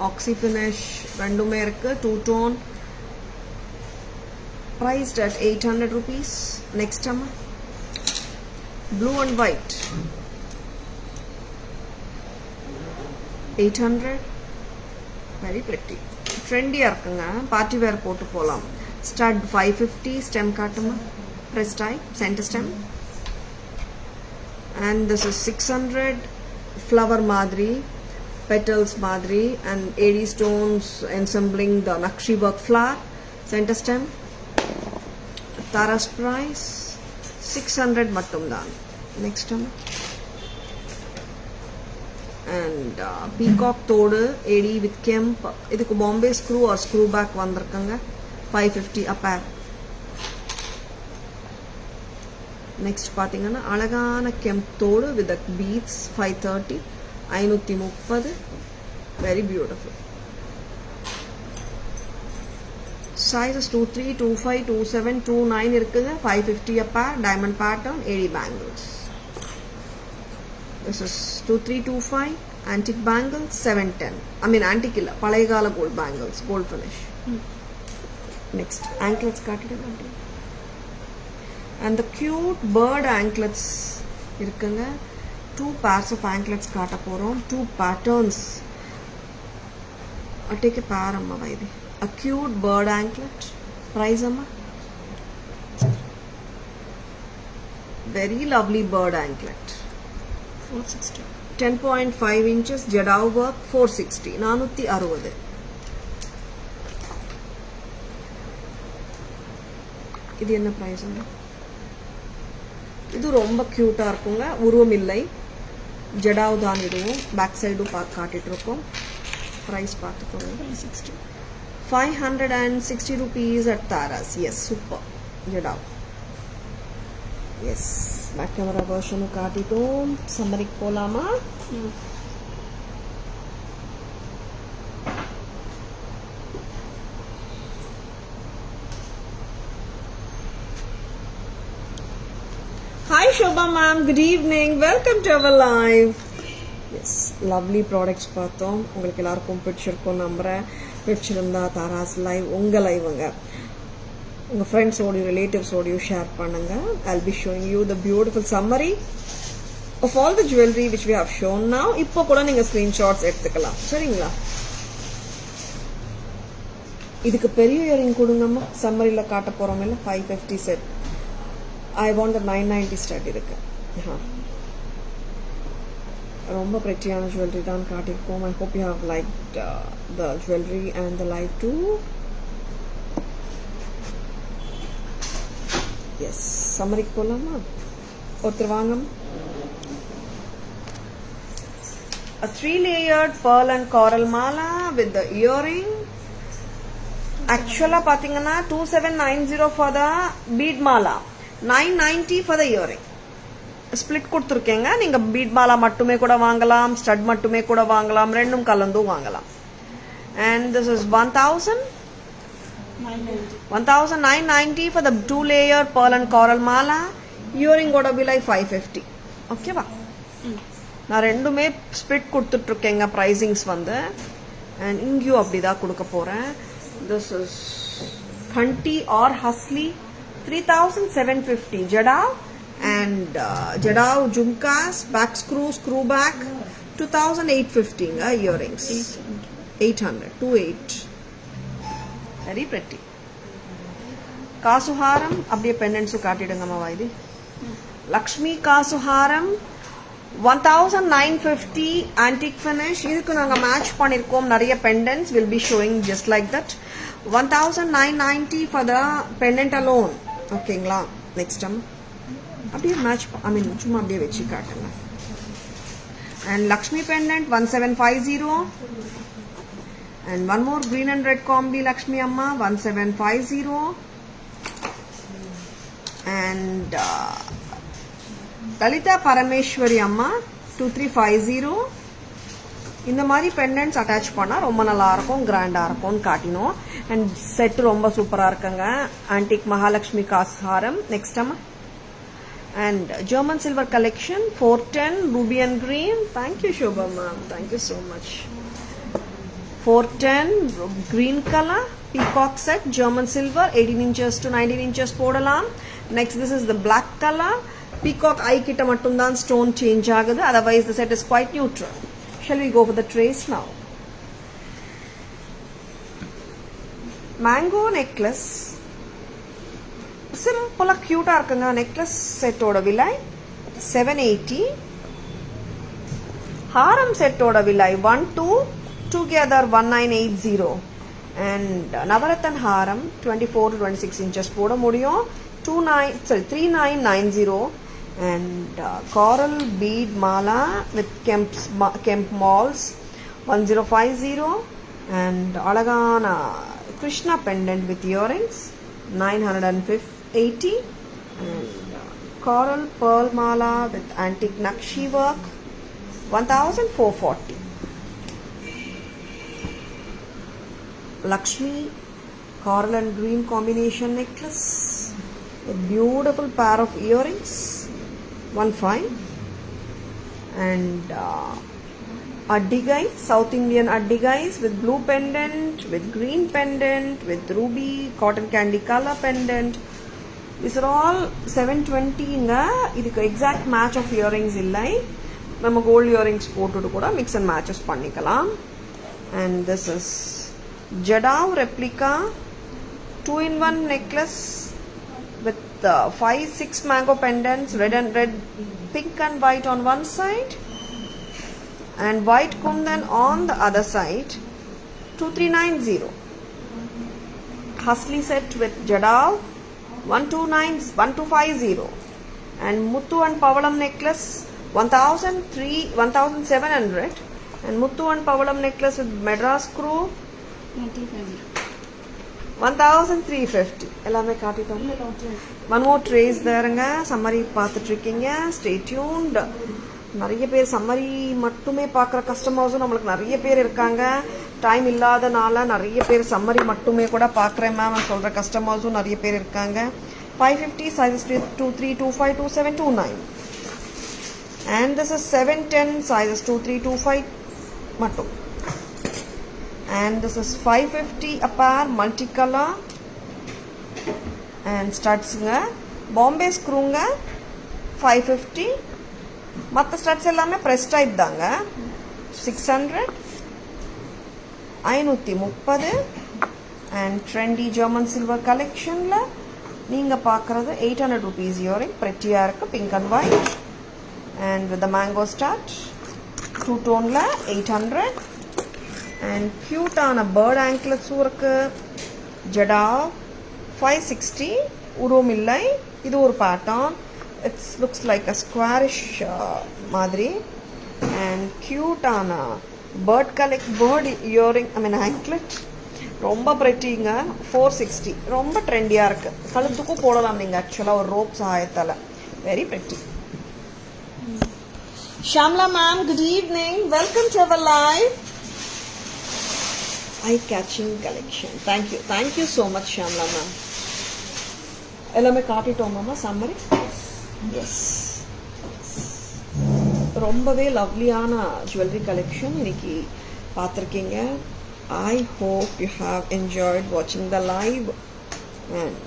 oxy finish, ரெண்டுமே இருக்கு. 2-tone. Priced at 800 rupees. Next, Amma. Blue and white. 800. Very pretty. Trendy இருக்குங்க, party wear போட்டு போலாம். Stud 550. Stem காட்டுமா? Press type, center stem. And this is 600. Flower madri, petals madri, and 80 stones ensembling the Nakshi work flower. Center stem. Tara's price 600 mattum dhaan. Next one. And peacock thodu 80 with kemp. Idukku Bombay screw or screw back vandirukanga. 550 a pair. Next பாத்தீங்கன்னா அழகான கெம்ப் தோடு with the beads. 530. 530. Very beautiful. Sizes 23, 25, 27, 29 இருக்குங்க. 550 a pair. Diamond pattern, 80 bangles. This is 23, 25. Antique bangles, 710. I mean antique illa, பழையகால gold bangles, gold finish. Next, anklets காட்டிடுங்க. And the cute bird anklets இருக்குங்க. 2 pairs of anklets காட்ட போறோம். 2 patterns. I'll take a pair, Amma Vaidi. A cute bird anklet. Price, Amma? Very lovely bird anklet. 460. 10.5 inches Jadao work. 460. 460. இது என்ன price, Amma? இது ரொம்ப கியூட்டா இருக்குங்க, உருவம் இல்லை, ஜடாவு தான். இதுவும் பேக் சைடும் காட்டிட்டு இருக்கோம். பிரைஸ் பார்த்துக்கோங்க. 560 rupees at Tara's. Yes, super jadau. Yes, back camera வெர்ஷனும் காட்டிட்டோம். சம்மரிக்கு போலாமா? Hi Shobha ma'am, good evening. Welcome to our live. Yes, lovely products பார்த்தோம். உங்களுக்கு எல்லாருக்கும் பிடிச்சிருக்கும் நம்புறேன். பிடிச்சிருந்தா தாராஸ் லைவ் உங்க லைவ்ங்க. உங்கள் ஃப்ரெண்ட்ஸோடையோ ரிலேட்டிவ்ஸோடையோ ஷேர் பண்ணுங்கள். I'll be showing you the beautiful summary of all the jewelry which we have shown now. இப்போ கூட நீங்கள் ஸ்க்ரீன்ஷாட்ஸ் எடுத்துக்கலாம். சரிங்களா? இதுக்கு பெரிய இயரிங் கொடுங்கம்மா. சம்மரியில் காட்ட போகிறோம் இல்லை 550 set. I want the 990 start இருக்கு. ரொம்ப பிரெட்டியான ஜுவல்லரி தான் காட்டியிருக்கோம். I hope you have liked the jewelry and the live too. Yes, சம்மரிக்கு போகலாமா? ஒருத்தர் வாங்க. A 3-layered pearl and coral mala with the earring. Actually பாத்தீங்கன்னா 2790 for the bead mala, 990 for the earring. Split கொடுத்துருக்கேங்க. நீங்க beat Mala மட்டுமே கூட வாங்கலாம், stud மட்டுமே கூட வாங்கலாம், ரெண்டும் கலந்தும் வாங்கலாம். And this is 1990 for the 2-layer pearl and coral mala. Earring gotta be like 550. ஓகேவா? நான் ரெண்டுமே ஸ்பிளிட் கொடுத்துட்டு இருக்கேங்க பிரைசிங்ஸ் வந்து. அண்ட் இங்கேயும் அப்படிதான் கொடுக்க போறேன். This is Khanti or Hasli 3750 Jadav and Jadav Jumkas, back screw back 2850 earrings. 28 very pretty. Kasuharam அப்படியே பெண்டன்ட்ஸும் காட்டிடுங்கம்மா வாய்தி. Lakshmi காசுஹாரம் 1950 antique finish. இதுக்கு நாங்க மேட்ச் பண்ணிருக்கோம் நிறைய pendants. Will be showing just like that. 1990 for the pendant alone. ஓகேங்களா? நெக்ஸ்ட் டைம் அப்படியே match சும்மா அப்படியே வச்சு காட்டுங்க. And Lakshmi pendant 1750. And one more green and red combi Lakshmi Amma 1750. And Lalita Parameshwari Amma 2350. இந்த மாதிரி பெண்டன்ட்ஸ் அட்டாச் பண்ணா ரொம்ப நல்லா இருக்கும், கிராண்டா இருக்கும் காட்டினோம். அண்ட் செட் ரொம்ப சூப்பரா இருக்குங்க. ஆன்டிக் மகாலட்சுமி காசுஹாரம். நெக்ஸ்ட் அம்மா. And German silver collection 410 ruby and green. Thank you Shobha ma'am, thank you so much. 410 green color peacock set, German silver 18 inches to 19 inches போடலாம். Next this is the black color. Peacock eye கிட்ட மட்டும் தான் stone change ஆகுது. Otherwise the set is quite neutral. Shall we go for the trays now? Mango necklace. சிம்பிளா கியூட்டா இருக்குங்க. Necklace செட்டோட விலை 780. ஹாரம் செட்டோட விலை 12 together 1980. And navratan Haram 24 to 26 inches போட முடியும். 3990. And coral bead mala with Kemp malls 1050. And alagana Krishna pendant with earrings 980. And coral pearl mala with antique Nakshi work 1440. Lakshmi coral and green combination necklace with beautiful pair of earrings 15. And Addigai, South Indian Addigais with blue pendant, with green pendant, with ruby, cotton candy color pendant. These are all 720. இதுக்கு exact match of earrings இல்லை. நம்ம gold earrings போட்டுட்டு கூட mix and matches பண்ணிக்கலாம். And this is Jadav replica 2-in-1 necklace with 5-6 mango pendants, red, pink and white on one side, and white kundan on the other side. 2390. Hasli set with Jadav 1250. And Muthu and Pavalam necklace 1700. And Muthu and Pavalam necklace with Madras screw 1350. எல்லாமே காட்டிட்டோம். One more trays தேருங்க. Summary பார்த்துட்டு இருக்கீங்க. Stay tuned. நிறைய பேர் summary மட்டுமே பார்க்குற கஸ்டமர்ஸும் நம்மளுக்கு நிறைய பேர் இருக்காங்க. டைம் இல்லாதனால நிறைய பேர் சம்மரி மட்டுமே கூட பார்க்குறேன் மேம் சொல்கிற கஸ்டமர்ஸும் நிறைய பேர் இருக்காங்க. 550 sizes 23, 25, 27, 29. And this is 710 sizes 23, 25 மட்டும். And this is 550 a pair multicolor. And ஸ்டட்ஸுங்க பாம்பே ஸ்க்ரூங்க 550. மற்ற ஸ்டட்ஸ் எல்லாமே ப்ரெஸ் டைப் தாங்க. 600, 530. அண்ட் ட்ரெண்டி ஜெர்மன் சில்வர் கலெக்ஷனில் நீங்கள் பார்க்குறது 800 rupees இயரிங். ப்ரெட்டியாக இருக்குது, pink and white and with the mango start. 2 டோனில் 800. அண்ட் க்யூட்டான பேர்ட் ஆங்க்லெட்ஸும் இருக்குது. ஜடா 560. உருவம் இல்லை, இது ஒரு pattern. It's looks like a squarish மாதிரி. அண்ட் க்யூட்டான பேர்ட் இயரிங் ஆங்க்லெட் ரொம்ப ப்ரெட்டிங்க. 460. ரொம்ப ட்ரெண்டியாக இருக்குது. கழுத்துக்கும் போடலாம் நீங்கள் ஆக்சுவலாக ஒரு ரோப் சகாயத்தால். Very pretty. Shamla ma'am, good evening. Welcome to our live. eye-catching collection. Thank you so much, Shamla ma'am. எல்லாமே காட்டிட்டோமாமா சம்மரி? எஸ், ரொம்பவே லவ்லியான ஜுவல்லரி கலெக்ஷன் இன்னைக்கு பார்த்துருக்கீங்க. I hope you have enjoyed வாட்சிங் the live and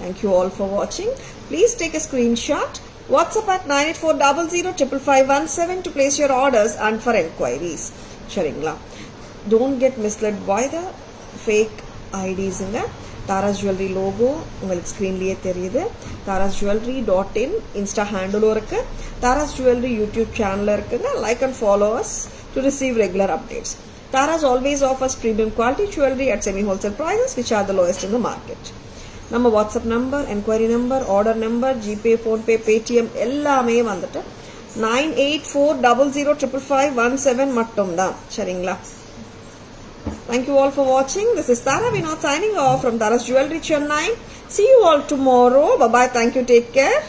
thank you all for watching. Please take a screenshot. WhatsApp at 9840005517 to place your orders and for enquiries. சரிங்களா? Don't get misled by the fake IDs. Tara's jewellery logo உங்களுக்கு ஸ்க்ரீன்லேயே தெரியுது. tarasjewelry.in Insta ஹேண்டிலும் இருக்குது. Tara's jewellery YouTube சேனலில் இருக்குங்க. Like and follow as to receive regular updates. Taras always offers premium quality jewelry at semi-wholesale prices which are the lowest in the market. நம்ம WhatsApp number, enquiry number, order number, GPay, PhonePe, Paytm எல்லாமே வந்துட்டு 9840055517 மட்டும்தான். சரிங்களா? Thank you all for watching. This is Tara Vinod signing off from Taras Jewelry Chennai. See you all tomorrow. Bye bye. Thank you. Take care.